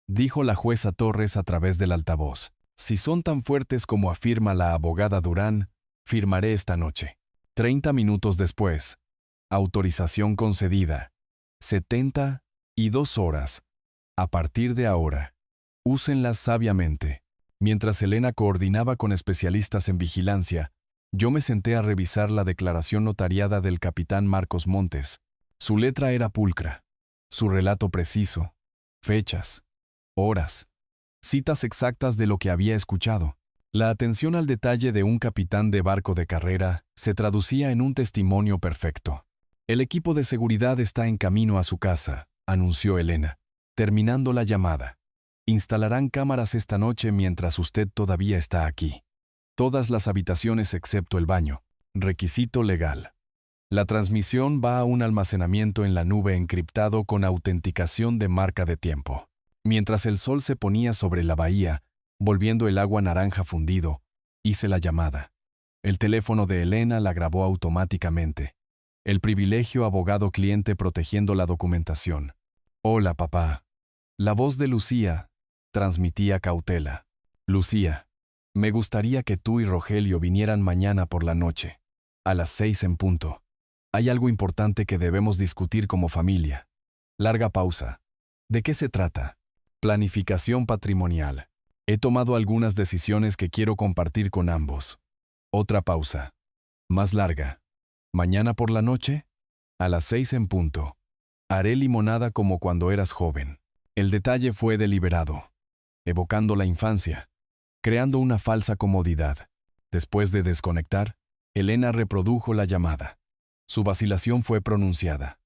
dijo la jueza Torres a través del altavoz. Si son tan fuertes como afirma la abogada Durán, firmaré esta noche. 30 minutos después. Autorización concedida. 72 horas. A partir de ahora. Úsenlas sabiamente. Mientras Elena coordinaba con especialistas en vigilancia, yo me senté a revisar la declaración notariada del capitán Marcos Montes. Su letra era pulcra. Su relato preciso. Fechas. Horas. Citas exactas de lo que había escuchado. La atención al detalle de un capitán de barco de carrera se traducía en un testimonio perfecto. El equipo de seguridad está en camino a su casa, anunció Elena, terminando la llamada. Instalarán cámaras esta noche mientras usted todavía está aquí. Todas las habitaciones excepto el baño. Requisito legal. La transmisión va a un almacenamiento en la nube encriptado con autenticación de marca de tiempo. Mientras el sol se ponía sobre la bahía, volviendo el agua naranja fundido, hice la llamada. El teléfono de Elena la grabó automáticamente. El privilegio abogado-cliente protegiendo la documentación. Hola, papá. La voz de Lucía transmitía cautela. Lucía, me gustaría que tú y Rogelio vinieran mañana por la noche, a las 6 en punto. Hay algo importante que debemos discutir como familia. Larga pausa. ¿De qué se trata? Planificación patrimonial. He tomado algunas decisiones que quiero compartir con ambos. Otra pausa. Más larga. Mañana por la noche, a las 6 en punto. Haré limonada como cuando eras joven. El detalle fue deliberado, evocando la infancia, creando una falsa comodidad. Después de desconectar, Elena reprodujo la llamada. Su vacilación fue pronunciada.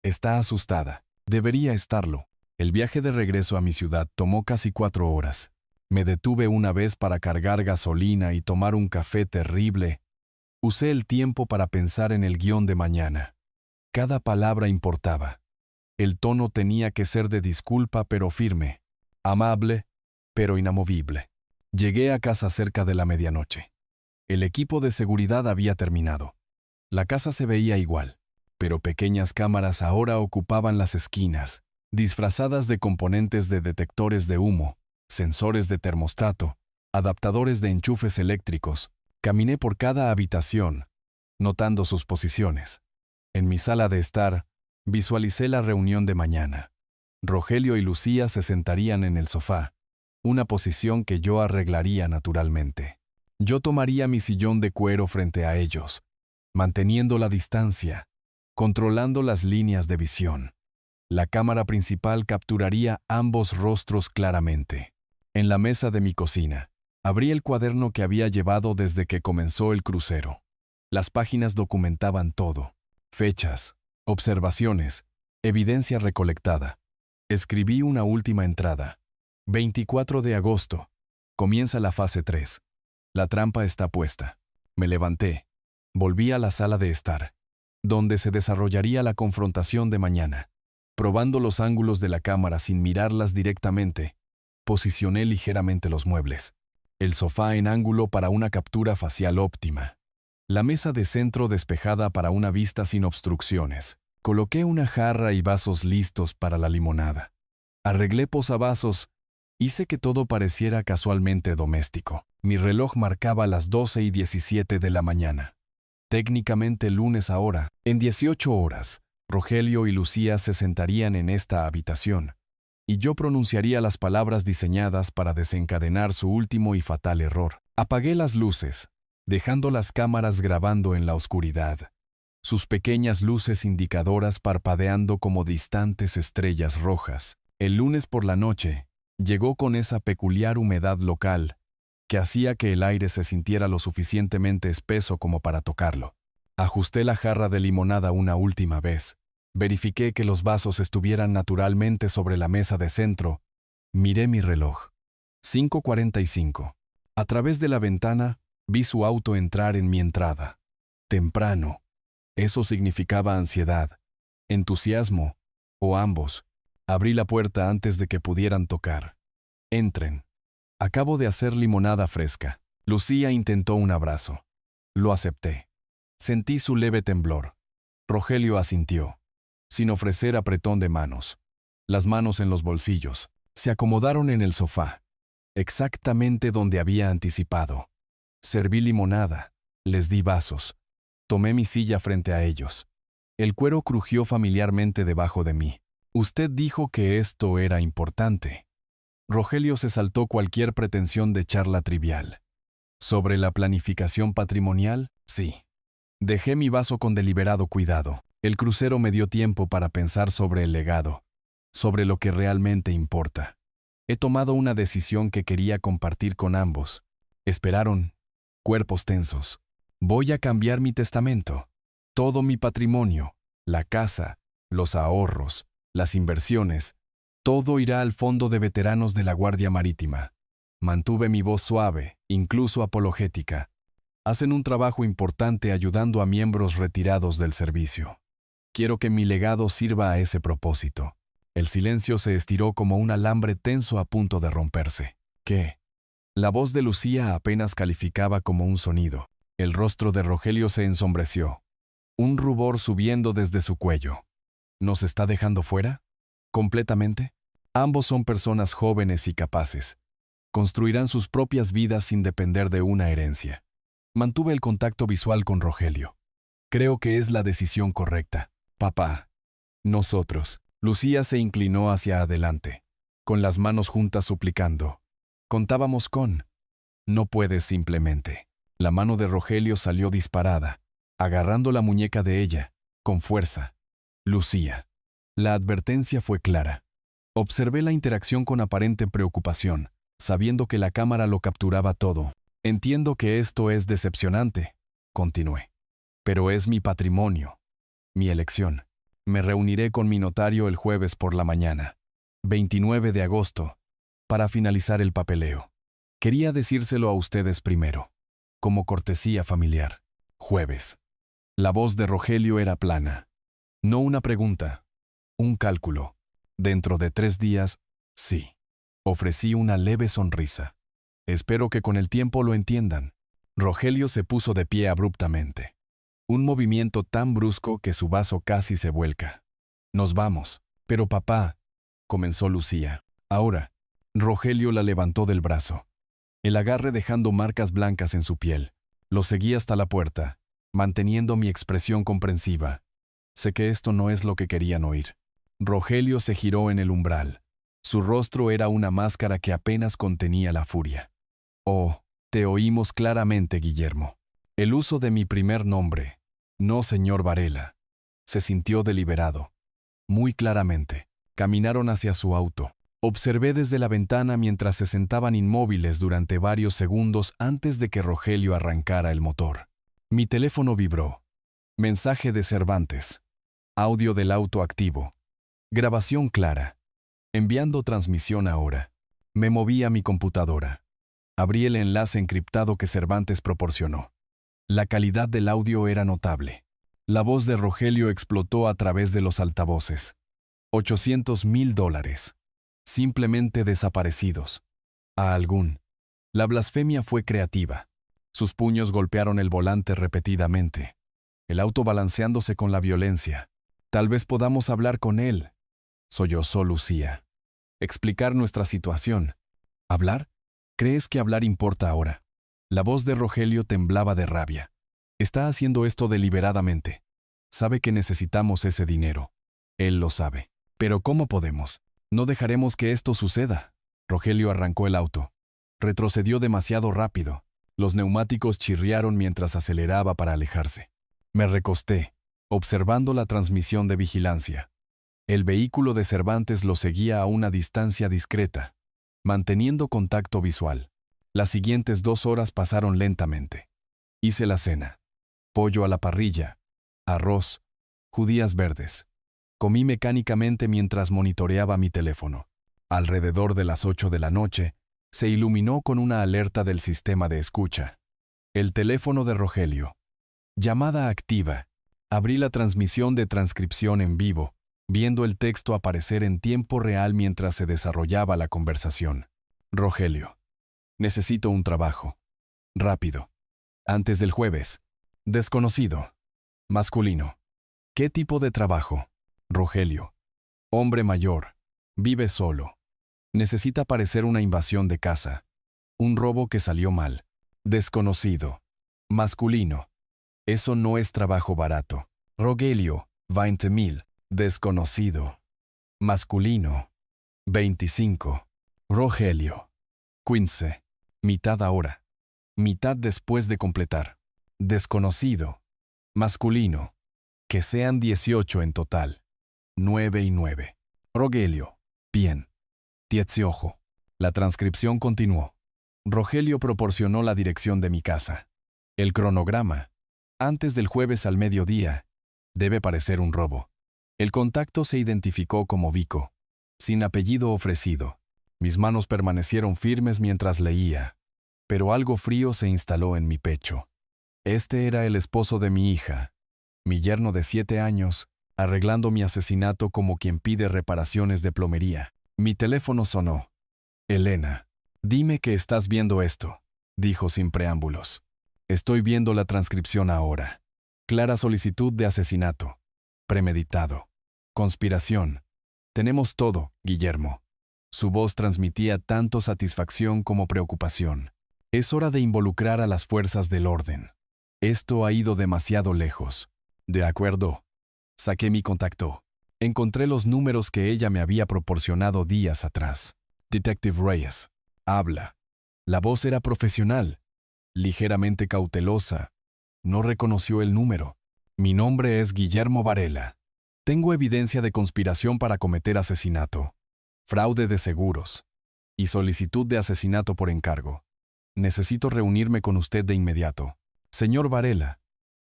Está asustada. Debería estarlo. El viaje de regreso a mi ciudad tomó casi 4 horas. Me detuve una vez para cargar gasolina y tomar un café terrible. Usé el tiempo para pensar en el guión de mañana. Cada palabra importaba. El tono tenía que ser de disculpa pero firme, amable pero inamovible. Llegué a casa cerca de la medianoche. El equipo de seguridad había terminado. La casa se veía igual, pero pequeñas cámaras ahora ocupaban las esquinas, disfrazadas de componentes de detectores de humo, sensores de termostato, adaptadores de enchufes eléctricos. Caminé por cada habitación, notando sus posiciones. En mi sala de estar, visualicé la reunión de mañana. Rogelio y Lucía se sentarían en el sofá, una posición que yo arreglaría naturalmente. Yo tomaría mi sillón de cuero frente a ellos, manteniendo la distancia, controlando las líneas de visión. La cámara principal capturaría ambos rostros claramente. En la mesa de mi cocina, abrí el cuaderno que había llevado desde que comenzó el crucero. Las páginas documentaban todo: fechas, observaciones, evidencia recolectada. Escribí una última entrada. 24 de agosto. Comienza la fase 3. La trampa está puesta. Me levanté. Volví a la sala de estar, donde se desarrollaría la confrontación de mañana. Probando los ángulos de la cámara sin mirarlas directamente, posicioné ligeramente los muebles. El sofá en ángulo para una captura facial óptima. La mesa de centro despejada para una vista sin obstrucciones. Coloqué una jarra y vasos listos para la limonada. Arreglé posavasos. Hice que todo pareciera casualmente doméstico. Mi reloj marcaba las 12:17 de la mañana. Técnicamente lunes ahora. En 18 horas, Rogelio y Lucía se sentarían en esta habitación, y yo pronunciaría las palabras diseñadas para desencadenar su último y fatal error. Apagué las luces, dejando las cámaras grabando en la oscuridad, sus pequeñas luces indicadoras parpadeando como distantes estrellas rojas. El lunes por la noche, llegó con esa peculiar humedad local, que hacía que el aire se sintiera lo suficientemente espeso como para tocarlo. Ajusté la jarra de limonada una última vez. Verifiqué que los vasos estuvieran naturalmente sobre la mesa de centro. Miré mi reloj. 5:45. A través de la ventana, vi su auto entrar en mi entrada. Temprano. Eso significaba ansiedad, entusiasmo, o ambos. Abrí la puerta antes de que pudieran tocar. Entren. Acabo de hacer limonada fresca. Lucía intentó un abrazo. Lo acepté. Sentí su leve temblor. Rogelio asintió, sin ofrecer apretón de manos. Las manos en los bolsillos. Se acomodaron en el sofá, exactamente donde había anticipado. Serví limonada. Les di vasos. Tomé mi silla frente a ellos. El cuero crujió familiarmente debajo de mí. Usted dijo que esto era importante. Rogelio se saltó cualquier pretensión de charla trivial. ¿Sobre la planificación patrimonial? Sí. Dejé mi vaso con deliberado cuidado. El crucero me dio tiempo para pensar sobre el legado, sobre lo que realmente importa. He tomado una decisión que quería compartir con ambos. Esperaron, cuerpos tensos. Voy a cambiar mi testamento. Todo mi patrimonio, la casa, los ahorros, las inversiones, todo irá al Fondo de Veteranos de la Guardia Marítima. Mantuve mi voz suave, incluso apologética. Hacen un trabajo importante ayudando a miembros retirados del servicio. Quiero que mi legado sirva a ese propósito. El silencio se estiró como un alambre tenso a punto de romperse. ¿Qué? La voz de Lucía apenas calificaba como un sonido. El rostro de Rogelio se ensombreció. Un rubor subiendo desde su cuello. ¿Nos está dejando fuera? ¿Completamente? Ambos son personas jóvenes y capaces. Construirán sus propias vidas sin depender de una herencia. Mantuve el contacto visual con Rogelio. Creo que es la decisión correcta. Papá. Nosotros. Lucía se inclinó hacia adelante, con las manos juntas suplicando. Contábamos con. No puedes simplemente. La mano de Rogelio salió disparada, agarrando la muñeca de ella, con fuerza. Lucía. La advertencia fue clara. Observé la interacción con aparente preocupación, sabiendo que la cámara lo capturaba todo. Entiendo que esto es decepcionante, continué. Pero es mi patrimonio, mi elección. Me reuniré con mi notario el jueves por la mañana, 29 de agosto, para finalizar el papeleo. Quería decírselo a ustedes primero, como cortesía familiar. Jueves. La voz de Rogelio era plana. No una pregunta, un cálculo. Dentro de 3 días, sí. Ofrecí una leve sonrisa. Espero que con el tiempo lo entiendan. Rogelio se puso de pie abruptamente. Un movimiento tan brusco que su vaso casi se vuelca. Nos vamos. Pero papá, comenzó Lucía. Ahora. Rogelio la levantó del brazo. El agarre dejando marcas blancas en su piel. Lo seguí hasta la puerta, manteniendo mi expresión comprensiva. Sé que esto no es lo que querían oír. Rogelio se giró en el umbral. Su rostro era una máscara que apenas contenía la furia. Oh, te oímos claramente, Guillermo. El uso de mi primer nombre, no señor Varela. Se sintió deliberado. Muy claramente. Caminaron hacia su auto. Observé desde la ventana mientras se sentaban inmóviles durante varios segundos antes de que Rogelio arrancara el motor. Mi teléfono vibró. Mensaje de Cervantes. Audio del auto activo. Grabación clara. Enviando transmisión ahora. Me moví a mi computadora. Abrí el enlace encriptado que Cervantes proporcionó. La calidad del audio era notable. La voz de Rogelio explotó a través de los altavoces. $800,000. Simplemente desaparecidos. A algún. La blasfemia fue creativa. Sus puños golpearon el volante repetidamente. El auto balanceándose con la violencia. Tal vez podamos hablar con él, sollozó Lucía. Explicar nuestra situación. ¿Hablar? ¿Crees que hablar importa ahora? La voz de Rogelio temblaba de rabia. Está haciendo esto deliberadamente. Sabe que necesitamos ese dinero. Él lo sabe. Pero ¿cómo podemos? No dejaremos que esto suceda. Rogelio arrancó el auto. Retrocedió demasiado rápido. Los neumáticos chirriaron mientras aceleraba para alejarse. Me recosté, observando la transmisión de vigilancia. El vehículo de Cervantes lo seguía a una distancia discreta, manteniendo contacto visual. Las siguientes 2 horas pasaron lentamente. Hice la cena. Pollo a la parrilla, arroz, judías verdes. Comí mecánicamente mientras monitoreaba mi teléfono. Alrededor de las 8 de la noche, se iluminó con una alerta del sistema de escucha. El teléfono de Rogelio. Llamada activa. Abrí la transmisión de transcripción en vivo, viendo el texto aparecer en tiempo real mientras se desarrollaba la conversación. Rogelio. Necesito un trabajo. Rápido. Antes del jueves. Desconocido. Masculino. ¿Qué tipo de trabajo? Rogelio. Hombre mayor. Vive solo. Necesita parecer una invasión de casa. Un robo que salió mal. Desconocido. Masculino. Eso no es trabajo barato. Rogelio. 20,000. Desconocido. Masculino. 25. Rogelio. 15. Mitad ahora. Mitad después de completar. Desconocido. Masculino. Que sean 18 en total. 9 y 9. Rogelio. Bien. 18. La transcripción continuó. Rogelio proporcionó la dirección de mi casa. El cronograma. Antes del jueves al mediodía. Debe parecer un robo. El contacto se identificó como Vico, sin apellido ofrecido. Mis manos permanecieron firmes mientras leía, pero algo frío se instaló en mi pecho. Este era el esposo de mi hija, mi yerno de 7 años, arreglando mi asesinato como quien pide reparaciones de plomería. Mi teléfono sonó. Elena, dime que estás viendo esto, dijo sin preámbulos. Estoy viendo la transcripción ahora. Clara solicitud de asesinato. Premeditado. Conspiración. Tenemos todo, Guillermo. Su voz transmitía tanto satisfacción como preocupación. Es hora de involucrar a las fuerzas del orden. Esto ha ido demasiado lejos. De acuerdo. Saqué mi contacto. Encontré los números que ella me había proporcionado días atrás. Detective Reyes. Habla. La voz era profesional, ligeramente cautelosa. No reconoció el número. Mi nombre es Guillermo Varela. Tengo evidencia de conspiración para cometer asesinato, fraude de seguros y solicitud de asesinato por encargo. Necesito reunirme con usted de inmediato. Señor Varela,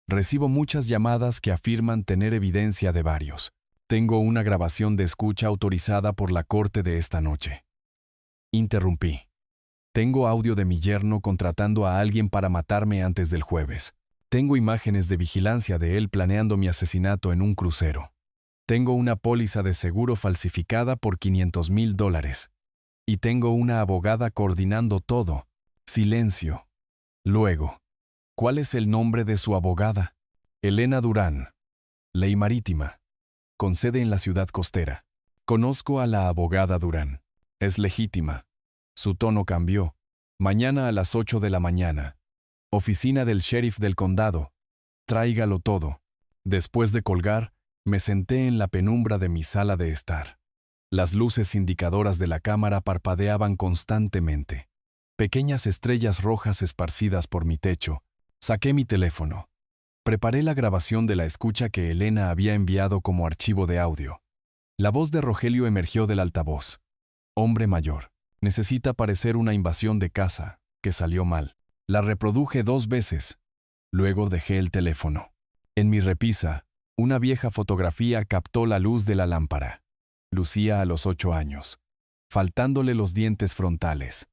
recibo muchas llamadas que afirman tener evidencia de varios. Tengo una grabación de escucha autorizada por la corte de esta noche. Interrumpí. Tengo audio de mi yerno contratando a alguien para matarme antes del jueves. Tengo imágenes de vigilancia de él planeando mi asesinato en un crucero. Tengo una póliza de seguro falsificada por $500,000. Y tengo una abogada coordinando todo. Silencio. Luego, ¿cuál es el nombre de su abogada? Elena Durán. Ley marítima. Con sede en la ciudad costera. Conozco a la abogada Durán. Es legítima. Su tono cambió. Mañana a las 8 de la mañana. Oficina del sheriff del condado. Tráigalo todo. Después de colgar, me senté en la penumbra de mi sala de estar. Las luces indicadoras de la cámara parpadeaban constantemente. Pequeñas estrellas rojas esparcidas por mi techo. Saqué mi teléfono. Preparé la grabación de la escucha que Elena había enviado como archivo de audio. La voz de Rogelio emergió del altavoz. Hombre mayor. Necesita parecer una invasión de casa, que salió mal. La reproduje 2 veces. Luego dejé el teléfono. En mi repisa, una vieja fotografía captó la luz de la lámpara. Lucía a los 8 años, faltándole los dientes frontales.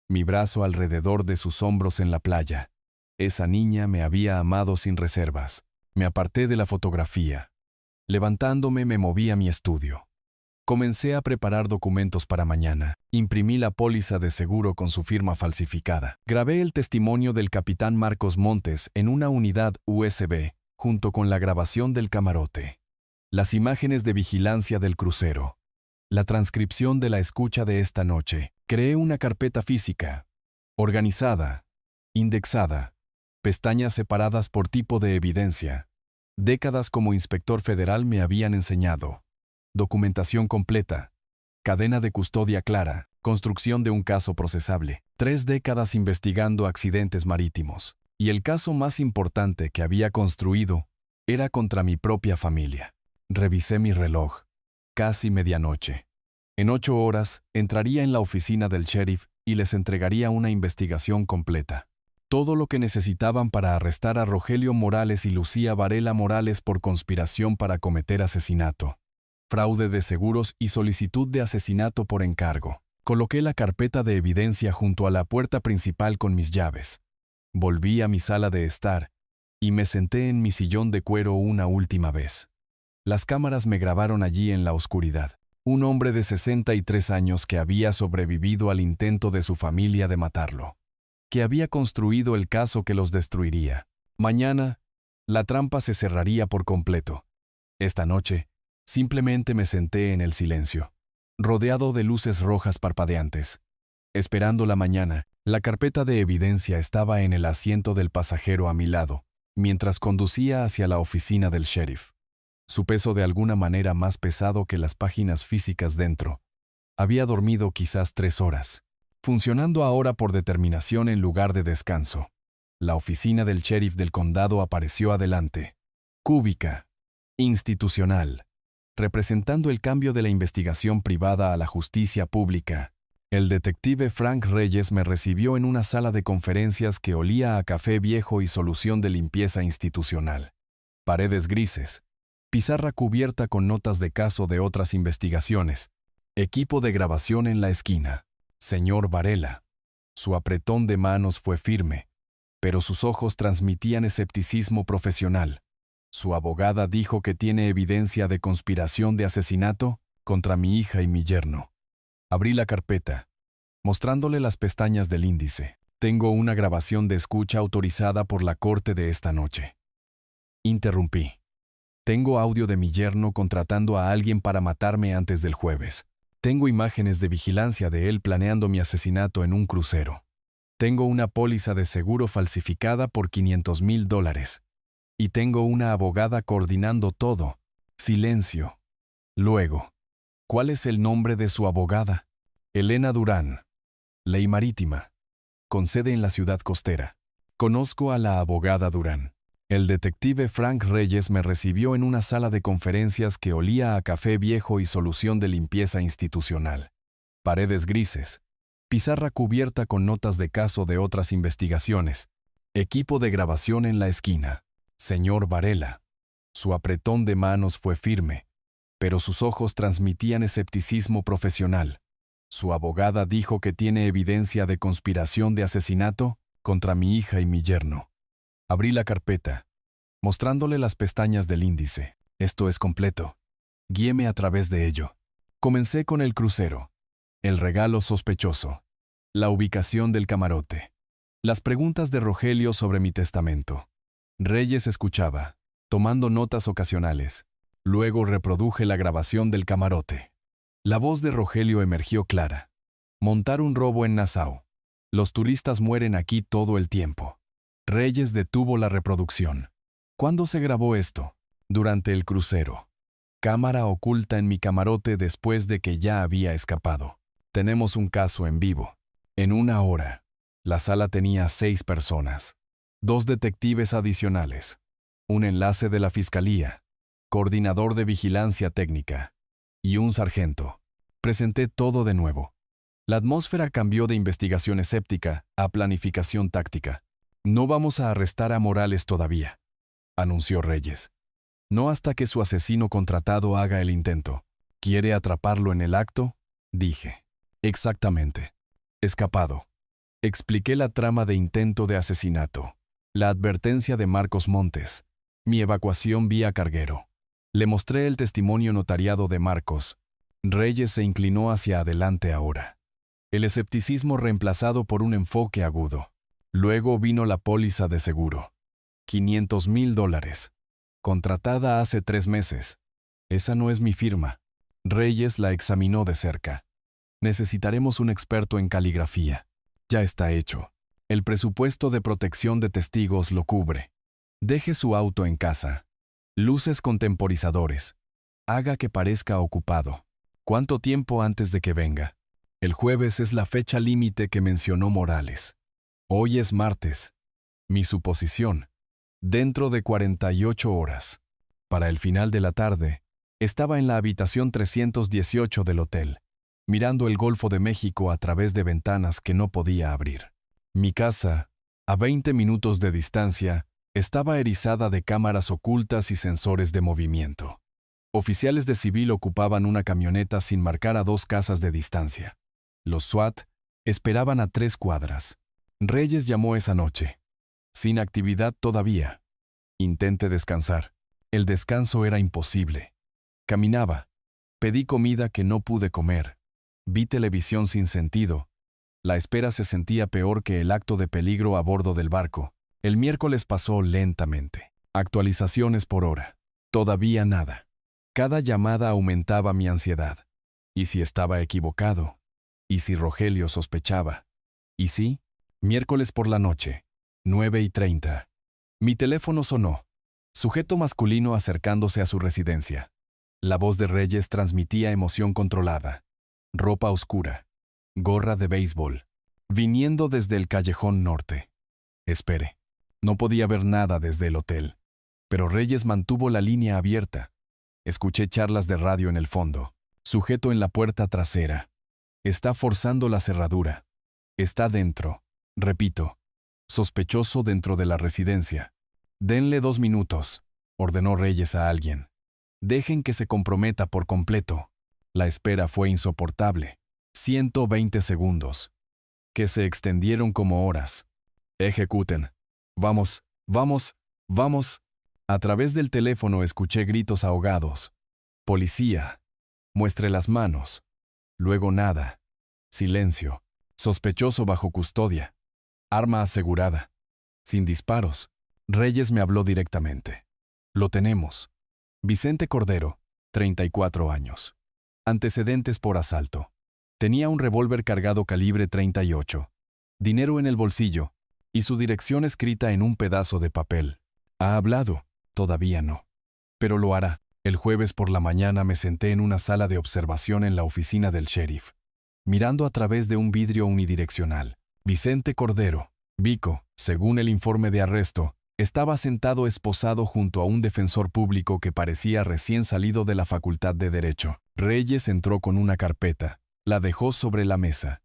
Mi brazo alrededor de sus hombros en la playa. Esa niña me había amado sin reservas. Me aparté de la fotografía. Levantándome me moví a mi estudio. Comencé a preparar documentos para mañana. Imprimí la póliza de seguro con su firma falsificada. Grabé el testimonio del capitán Marcos Montes en una unidad USB, junto con la grabación del camarote. Las imágenes de vigilancia del crucero. La transcripción de la escucha de esta noche. Creé una carpeta física, organizada, indexada, pestañas separadas por tipo de evidencia. Décadas como inspector federal me habían enseñado. Documentación completa. Cadena de custodia clara. Construcción de un caso procesable. 3 décadas investigando accidentes marítimos. Y el caso más importante que había construido era contra mi propia familia. Revisé mi reloj. Casi medianoche. En 8 horas, entraría en la oficina del sheriff y les entregaría una investigación completa. Todo lo que necesitaban para arrestar a Rogelio Morales y Lucía Varela Morales por conspiración para cometer asesinato, fraude de seguros y solicitud de asesinato por encargo. Coloqué la carpeta de evidencia junto a la puerta principal con mis llaves. Volví a mi sala de estar y me senté en mi sillón de cuero una última vez. Las cámaras me grabaron allí en la oscuridad. Un hombre de 63 años que había sobrevivido al intento de su familia de matarlo. Que había construido el caso que los destruiría. Mañana, la trampa se cerraría por completo. Esta noche, simplemente me senté en el silencio, rodeado de luces rojas parpadeantes. Esperando la mañana, la carpeta de evidencia estaba en el asiento del pasajero a mi lado, mientras conducía hacia la oficina del sheriff. Su peso de alguna manera más pesado que las páginas físicas dentro. Había dormido quizás 3 horas, funcionando ahora por determinación en lugar de descanso. La oficina del sheriff del condado apareció adelante. Cúbica. Institucional. Representando el cambio de la investigación privada a la justicia pública. El detective Frank Reyes me recibió en una sala de conferencias que olía a café viejo y solución de limpieza institucional. Paredes grises. Pizarra cubierta con notas de caso de otras investigaciones. Equipo de grabación en la esquina. Señor Varela. Su apretón de manos fue firme, pero sus ojos transmitían escepticismo profesional. Su abogada dijo que tiene evidencia de conspiración de asesinato contra mi hija y mi yerno. Abrí la carpeta, mostrándole las pestañas del índice. Tengo una grabación de escucha autorizada por la corte de esta noche. Interrumpí. Tengo audio de mi yerno contratando a alguien para matarme antes del jueves. Tengo imágenes de vigilancia de él planeando mi asesinato en un crucero. Tengo una póliza de seguro falsificada por $500,000. Y tengo una abogada coordinando todo. Silencio. Luego, ¿cuál es el nombre de su abogada? Elena Durán. Ley marítima. Con sede en la ciudad costera. Conozco a la abogada Durán. El detective Frank Reyes me recibió en una sala de conferencias que olía a café viejo y solución de limpieza institucional. Paredes grises. Pizarra cubierta con notas de caso de otras investigaciones. Equipo de grabación en la esquina. Señor Varela. Su apretón de manos fue firme, pero sus ojos transmitían escepticismo profesional. Su abogada dijo que tiene evidencia de conspiración de asesinato contra mi hija y mi yerno. Abrí la carpeta, mostrándole las pestañas del índice. Esto es completo. Guíeme a través de ello. Comencé con el crucero, el regalo sospechoso, la ubicación del camarote, las preguntas de Rogelio sobre mi testamento. Reyes escuchaba, tomando notas ocasionales. Luego reproduje la grabación del camarote. La voz de Rogelio emergió clara. Montar un robo en Nassau. Los turistas mueren aquí todo el tiempo. Reyes detuvo la reproducción. ¿Cuándo se grabó esto? Durante el crucero. Cámara oculta en mi camarote después de que ya había escapado. Tenemos un caso en vivo. En 1 hora. La sala tenía 6 personas. 2 detectives adicionales. Un enlace de la fiscalía. Coordinador de vigilancia técnica. Y un sargento. Presenté todo de nuevo. La atmósfera cambió de investigación escéptica a planificación táctica. No vamos a arrestar a Morales todavía, anunció Reyes. No hasta que su asesino contratado haga el intento. ¿Quiere atraparlo en el acto? Dije. Exactamente. Escapado. Expliqué la trama de intento de asesinato. La advertencia de Marcos Montes. Mi evacuación vía carguero. Le mostré el testimonio notariado de Marcos. Reyes se inclinó hacia adelante ahora. El escepticismo reemplazado por un enfoque agudo. Luego vino la póliza de seguro. $500,000. Contratada hace 3 meses. Esa no es mi firma. Reyes la examinó de cerca. Necesitaremos un experto en caligrafía. Ya está hecho. El presupuesto de protección de testigos lo cubre. Deje su auto en casa. Luces con temporizadores. Haga que parezca ocupado. ¿Cuánto tiempo antes de que venga? El jueves es la fecha límite que mencionó Morales. Hoy es martes. Mi suposición. Dentro de 48 horas. Para el final de la tarde, estaba en la habitación 318 del hotel, mirando el Golfo de México a través de ventanas que no podía abrir. Mi casa, a 20 minutos de distancia, estaba erizada de cámaras ocultas y sensores de movimiento. Oficiales de civil ocupaban una camioneta sin marcar a 2 casas de distancia. Los SWAT esperaban a 3 cuadras. Reyes llamó esa noche. Sin actividad todavía. Intenté descansar. El descanso era imposible. Caminaba. Pedí comida que no pude comer. Vi televisión sin sentido. La espera se sentía peor que el acto de peligro a bordo del barco. El miércoles pasó lentamente. Actualizaciones por hora. Todavía nada. Cada llamada aumentaba mi ansiedad. ¿Y si estaba equivocado? ¿Y si Rogelio sospechaba? ¿Y si? Miércoles por la noche, 9:30. Mi teléfono sonó. Sujeto masculino acercándose a su residencia. La voz de Reyes transmitía emoción controlada. Ropa oscura. Gorra de béisbol. Viniendo desde el callejón norte. Espere. No podía ver nada desde el hotel. Pero Reyes mantuvo la línea abierta. Escuché charlas de radio en el fondo. Sujeto en la puerta trasera. Está forzando la cerradura. Está dentro. Repito. Sospechoso dentro de la residencia. Denle 2 minutos, ordenó Reyes a alguien. Dejen que se comprometa por completo. La espera fue insoportable. 120 segundos. Que se extendieron como horas. Ejecuten. Vamos, vamos, vamos. A través del teléfono escuché gritos ahogados. Policía. Muestre las manos. Luego nada. Silencio. Sospechoso bajo custodia. Arma asegurada. Sin disparos. Reyes me habló directamente. Lo tenemos. Vicente Cordero, 34 años. Antecedentes por asalto. Tenía un revólver cargado calibre .38. Dinero en el bolsillo. Y su dirección escrita en un pedazo de papel. ¿Ha hablado? Todavía no. Pero lo hará. El jueves por la mañana me senté en una sala de observación en la oficina del sheriff, mirando a través de un vidrio unidireccional. Vicente Cordero, Vico, según el informe de arresto, estaba sentado esposado junto a un defensor público que parecía recién salido de la Facultad de Derecho. Reyes entró con una carpeta, la dejó sobre la mesa.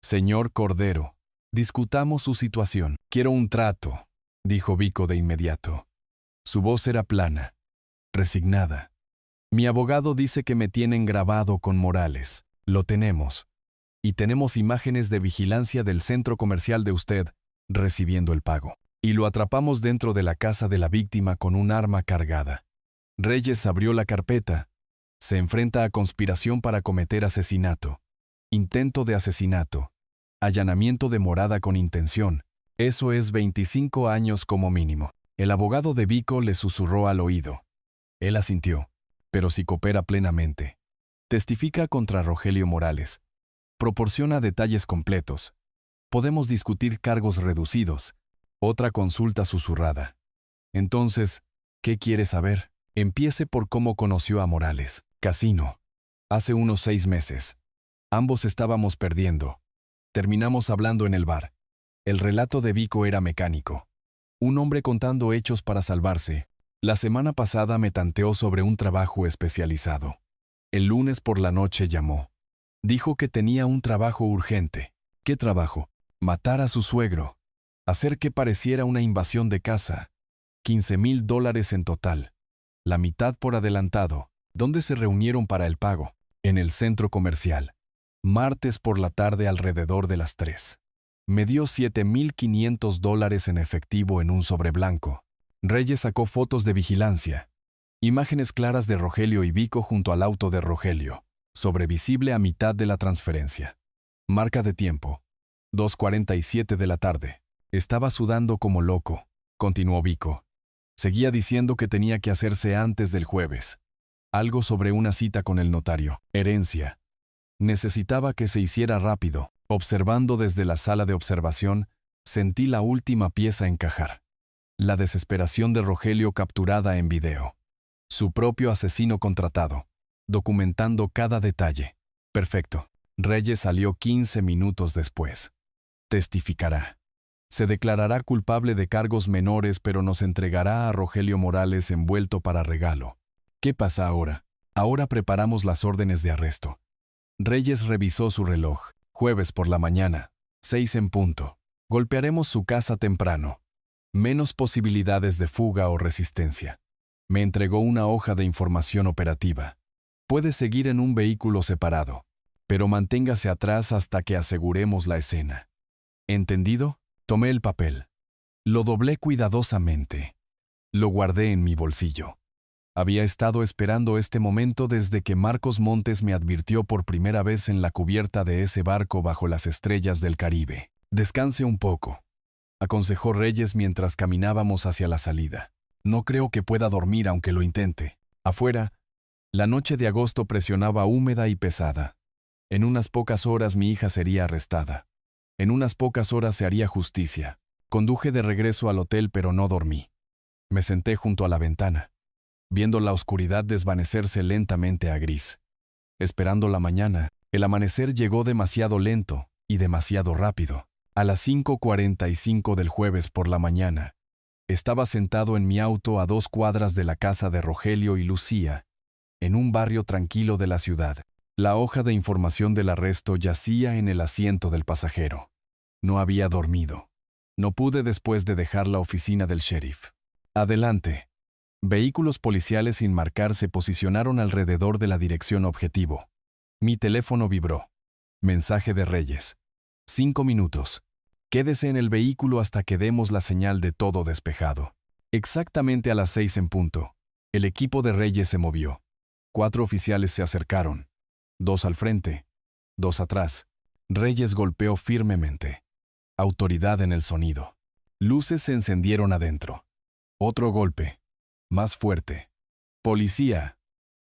Señor Cordero, discutamos su situación. Quiero un trato, dijo Vico de inmediato. Su voz era plana, resignada. Mi abogado dice que me tienen grabado con Morales. Lo tenemos. Y tenemos imágenes de vigilancia del centro comercial de usted recibiendo el pago. Y lo atrapamos dentro de la casa de la víctima con un arma cargada. Reyes abrió la carpeta. Se enfrenta a conspiración para cometer asesinato, intento de asesinato, allanamiento de morada con intención. Eso es 25 años como mínimo. El abogado de Vico le susurró al oído. Él asintió, pero si coopera plenamente. Testifica contra Rogelio Morales. Proporciona detalles completos. Podemos discutir cargos reducidos. Otra consulta susurrada. Entonces, ¿qué quiere saber? Empiece por cómo conoció a Morales. Casino. Hace unos 6 meses. Ambos estábamos perdiendo. Terminamos hablando en el bar. El relato de Vico era mecánico. Un hombre contando hechos para salvarse. La semana pasada me tanteó sobre un trabajo especializado. El lunes por la noche llamó. Dijo que tenía un trabajo urgente. ¿Qué trabajo? Matar a su suegro. Hacer que pareciera una invasión de casa. $15,000 en total. La mitad por adelantado. ¿Dónde se reunieron para el pago? En el centro comercial. Martes por la tarde alrededor de las 3. Me dio $7,500 en efectivo en un sobre blanco. Reyes sacó fotos de vigilancia. Imágenes claras de Rogelio y Vico junto al auto de Rogelio. Sobrevisible a mitad de la transferencia. Marca de tiempo. 2:47 de la tarde. Estaba sudando como loco, continuó Vico. Seguía diciendo que tenía que hacerse antes del jueves. Algo sobre una cita con el notario. Herencia. Necesitaba que se hiciera rápido. Observando desde la sala de observación, sentí la última pieza encajar. La desesperación de Rogelio capturada en video. Su propio asesino contratado, documentando cada detalle. Perfecto. Reyes salió 15 minutos después. Testificará. Se declarará culpable de cargos menores, pero nos entregará a Rogelio Morales envuelto para regalo. ¿Qué pasa ahora? Ahora preparamos las órdenes de arresto. Reyes revisó su reloj. Jueves por la mañana, 6 en punto. Golpearemos su casa temprano. Menos posibilidades de fuga o resistencia. Me entregó una hoja de información operativa. Puede seguir en un vehículo separado, pero manténgase atrás hasta que aseguremos la escena. ¿Entendido? Tomé el papel. Lo doblé cuidadosamente. Lo guardé en mi bolsillo. Había estado esperando este momento desde que Marcos Montes me advirtió por primera vez en la cubierta de ese barco bajo las estrellas del Caribe. Descanse un poco, aconsejó Reyes mientras caminábamos hacia la salida. No creo que pueda dormir aunque lo intente. Afuera, la noche de agosto presionaba húmeda y pesada. En unas pocas horas mi hija sería arrestada. En unas pocas horas se haría justicia. Conduje de regreso al hotel, pero no dormí. Me senté junto a la ventana, viendo la oscuridad desvanecerse lentamente a gris. Esperando la mañana, el amanecer llegó demasiado lento y demasiado rápido. A las 5:45 del jueves por la mañana, estaba sentado en mi auto a 2 cuadras de la casa de Rogelio y Lucía, en un barrio tranquilo de la ciudad. La hoja de información del arresto yacía en el asiento del pasajero. No había dormido. No pude después de dejar la oficina del sheriff. Adelante. Vehículos policiales sin marcar se posicionaron alrededor de la dirección objetivo. Mi teléfono vibró. Mensaje de Reyes. 5 minutos. Quédese en el vehículo hasta que demos la señal de todo despejado. Exactamente a las 6 en punto. El equipo de Reyes se movió. 4 oficiales se acercaron. 2 al frente, 2 atrás. Reyes golpeó firmemente. Autoridad en el sonido. Luces se encendieron adentro. Otro golpe. Más fuerte. Policía.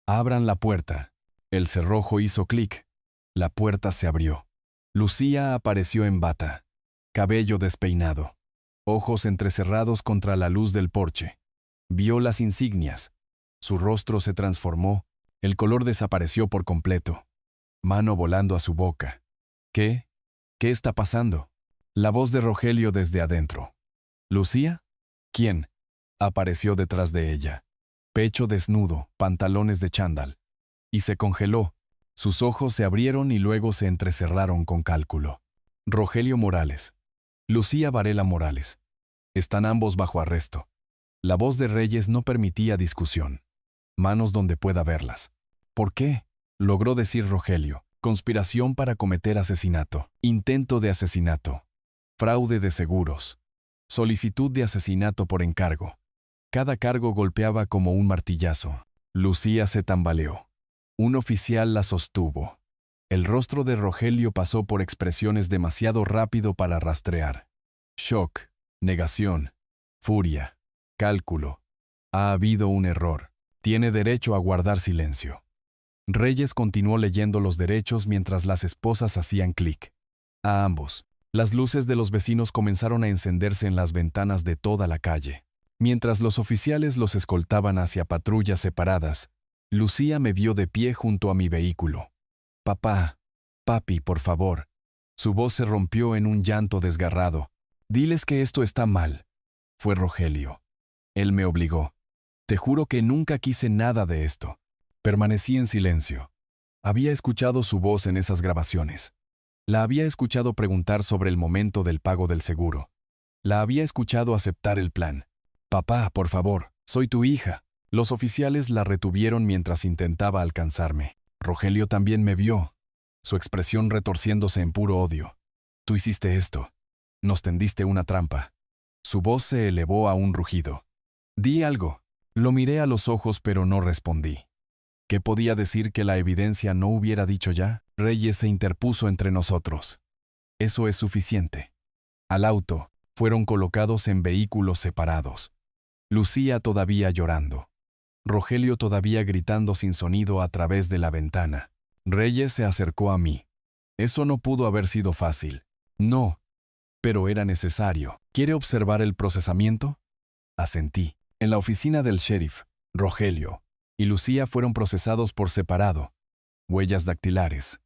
Abran la puerta. El cerrojo hizo clic. La puerta se abrió. Lucía apareció en bata. Cabello despeinado. Ojos entrecerrados contra la luz del porche. Vio las insignias. Su rostro se transformó, el color desapareció por completo. Mano volando a su boca. ¿Qué? ¿Qué está pasando? La voz de Rogelio desde adentro. ¿Lucía? ¿Quién? Apareció detrás de ella. Pecho desnudo, pantalones de chándal. Y se congeló. Sus ojos se abrieron y luego se entrecerraron con cálculo. Rogelio Morales. Lucía Varela Morales. Están ambos bajo arresto. La voz de Reyes no permitía discusión. Manos donde pueda verlas. ¿Por qué? Logró decir Rogelio. Conspiración para cometer asesinato. Intento de asesinato. Fraude de seguros. Solicitud de asesinato por encargo. Cada cargo golpeaba como un martillazo. Lucía se tambaleó. Un oficial la sostuvo. El rostro de Rogelio pasó por expresiones demasiado rápido para rastrear. Shock, negación, furia, cálculo. Ha habido un error. Tiene derecho a guardar silencio. Reyes continuó leyendo los derechos mientras las esposas hacían clic. A ambos. Las luces de los vecinos comenzaron a encenderse en las ventanas de toda la calle. Mientras los oficiales los escoltaban hacia patrullas separadas, Lucía me vio de pie junto a mi vehículo. Papá, papi, por favor. Su voz se rompió en un llanto desgarrado. Diles que esto está mal. Fue Rogelio. Él me obligó. Te juro que nunca quise nada de esto. Permanecí en silencio. Había escuchado su voz en esas grabaciones. La había escuchado preguntar sobre el momento del pago del seguro. La había escuchado aceptar el plan. Papá, por favor, soy tu hija. Los oficiales la retuvieron mientras intentaba alcanzarme. Rogelio también me vio, su expresión retorciéndose en puro odio. Tú hiciste esto. Nos tendiste una trampa. Su voz se elevó a un rugido. Di algo. Lo miré a los ojos pero no respondí. ¿Qué podía decir que la evidencia no hubiera dicho ya? Reyes se interpuso entre nosotros. Eso es suficiente. Al auto, fueron colocados en vehículos separados. Lucía todavía llorando. Rogelio todavía gritando sin sonido a través de la ventana. Reyes se acercó a mí. Eso no pudo haber sido fácil. No, pero era necesario. ¿Quiere observar el procesamiento? Asentí. En la oficina del sheriff, Rogelio y Lucía fueron procesados por separado. Huellas dactilares,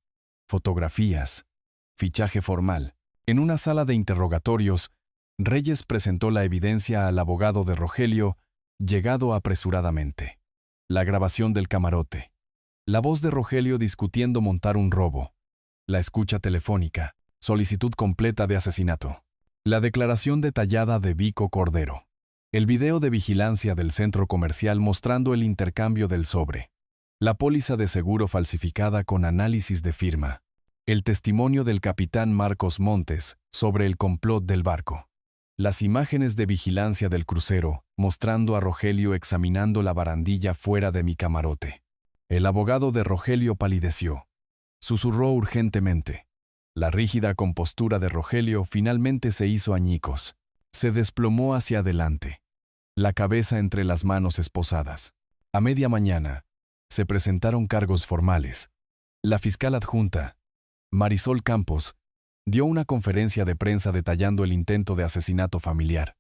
fotografías, fichaje formal. En una sala de interrogatorios, Reyes presentó la evidencia al abogado de Rogelio, llegado apresuradamente. La grabación del camarote. La voz de Rogelio discutiendo montar un robo. La escucha telefónica. Solicitud completa de asesinato. La declaración detallada de Vico Cordero. El video de vigilancia del centro comercial mostrando el intercambio del sobre. La póliza de seguro falsificada con análisis de firma. El testimonio del capitán Marcos Montes sobre el complot del barco. Las imágenes de vigilancia del crucero, mostrando a Rogelio examinando la barandilla fuera de mi camarote. El abogado de Rogelio palideció. Susurró urgentemente. La rígida compostura de Rogelio finalmente se hizo añicos. Se desplomó hacia adelante. La cabeza entre las manos esposadas. A media mañana, se presentaron cargos formales. La fiscal adjunta, Marisol Campos, dio una conferencia de prensa detallando el intento de asesinato familiar,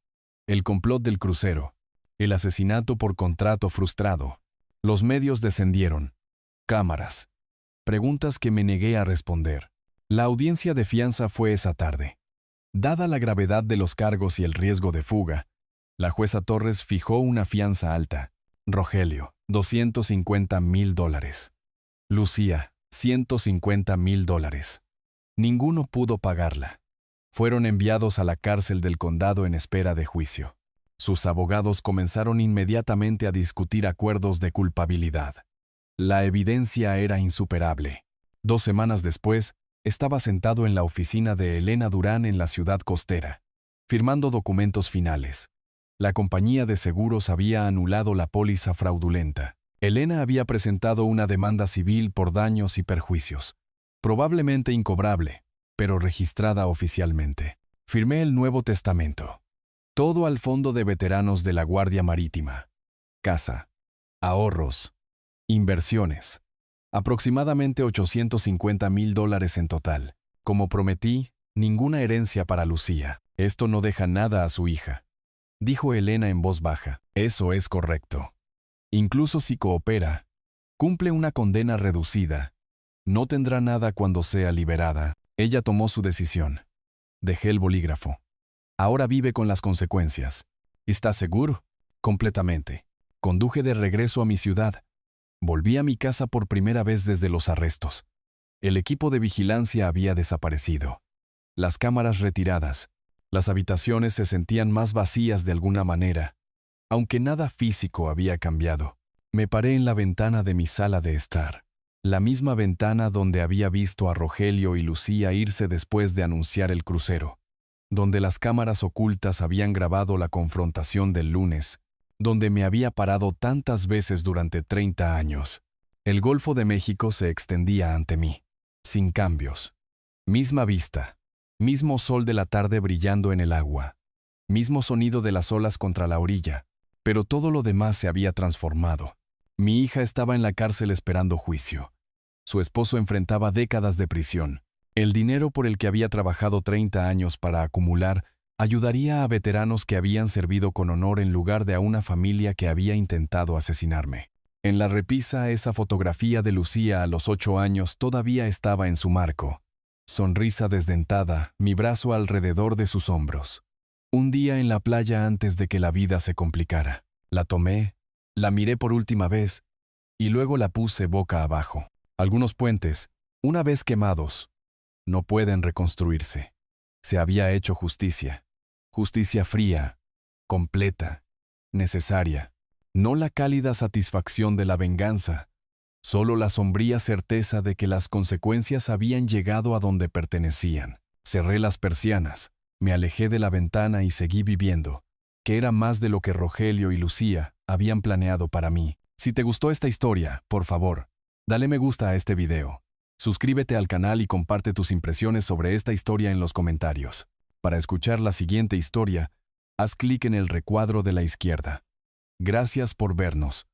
el complot del crucero, el asesinato por contrato frustrado. Los medios descendieron. Cámaras. Preguntas que me negué a responder. La audiencia de fianza fue esa tarde. Dada la gravedad de los cargos y el riesgo de fuga, la jueza Torres fijó una fianza alta. Rogelio, $250,000. Lucía, $150,000. Ninguno pudo pagarla. Fueron enviados a la cárcel del condado en espera de juicio. Sus abogados comenzaron inmediatamente a discutir acuerdos de culpabilidad. La evidencia era insuperable. 2 semanas después, estaba sentado en la oficina de Elena Durán en la ciudad costera, firmando documentos finales. La compañía de seguros había anulado la póliza fraudulenta. Elena había presentado una demanda civil por daños y perjuicios, probablemente incobrable, pero registrada oficialmente. Firmé el Nuevo Testamento. Todo al Fondo de Veteranos de la Guardia Marítima. Casa. Ahorros. Inversiones. Aproximadamente $850,000 en total. Como prometí, ninguna herencia para Lucía. Esto no deja nada a su hija. Dijo Elena en voz baja. Eso es correcto. Incluso si coopera, cumple una condena reducida. No tendrá nada cuando sea liberada. Ella tomó su decisión. Dejé el bolígrafo. Ahora vive con las consecuencias. ¿Estás seguro? Completamente. Conduje de regreso a mi ciudad. Volví a mi casa por primera vez desde los arrestos. El equipo de vigilancia había desaparecido. Las cámaras retiradas. Las habitaciones se sentían más vacías de alguna manera, aunque nada físico había cambiado. Me paré en la ventana de mi sala de estar. La misma ventana donde había visto a Rogelio y Lucía irse después de anunciar el crucero. Donde las cámaras ocultas habían grabado la confrontación del lunes. Donde me había parado tantas veces durante 30 años. El Golfo de México se extendía ante mí, sin cambios. Misma vista. Mismo sol de la tarde brillando en el agua. Mismo sonido de las olas contra la orilla. Pero todo lo demás se había transformado. Mi hija estaba en la cárcel esperando juicio. Su esposo enfrentaba décadas de prisión. El dinero por el que había trabajado 30 años para acumular ayudaría a veteranos que habían servido con honor en lugar de a una familia que había intentado asesinarme. En la repisa, esa fotografía de Lucía a los 8 años todavía estaba en su marco. Sonrisa desdentada, mi brazo alrededor de sus hombros. Un día en la playa antes de que la vida se complicara. La tomé, la miré por última vez, y luego la puse boca abajo. Algunos puentes, una vez quemados, no pueden reconstruirse. Se había hecho justicia. Justicia fría, completa, necesaria. No la cálida satisfacción de la venganza, solo la sombría certeza de que las consecuencias habían llegado a donde pertenecían. Cerré las persianas, me alejé de la ventana y seguí viviendo, que era más de lo que Rogelio y Lucía habían planeado para mí. Si te gustó esta historia, por favor, dale me gusta a este video. Suscríbete al canal y comparte tus impresiones sobre esta historia en los comentarios. Para escuchar la siguiente historia, haz clic en el recuadro de la izquierda. Gracias por vernos.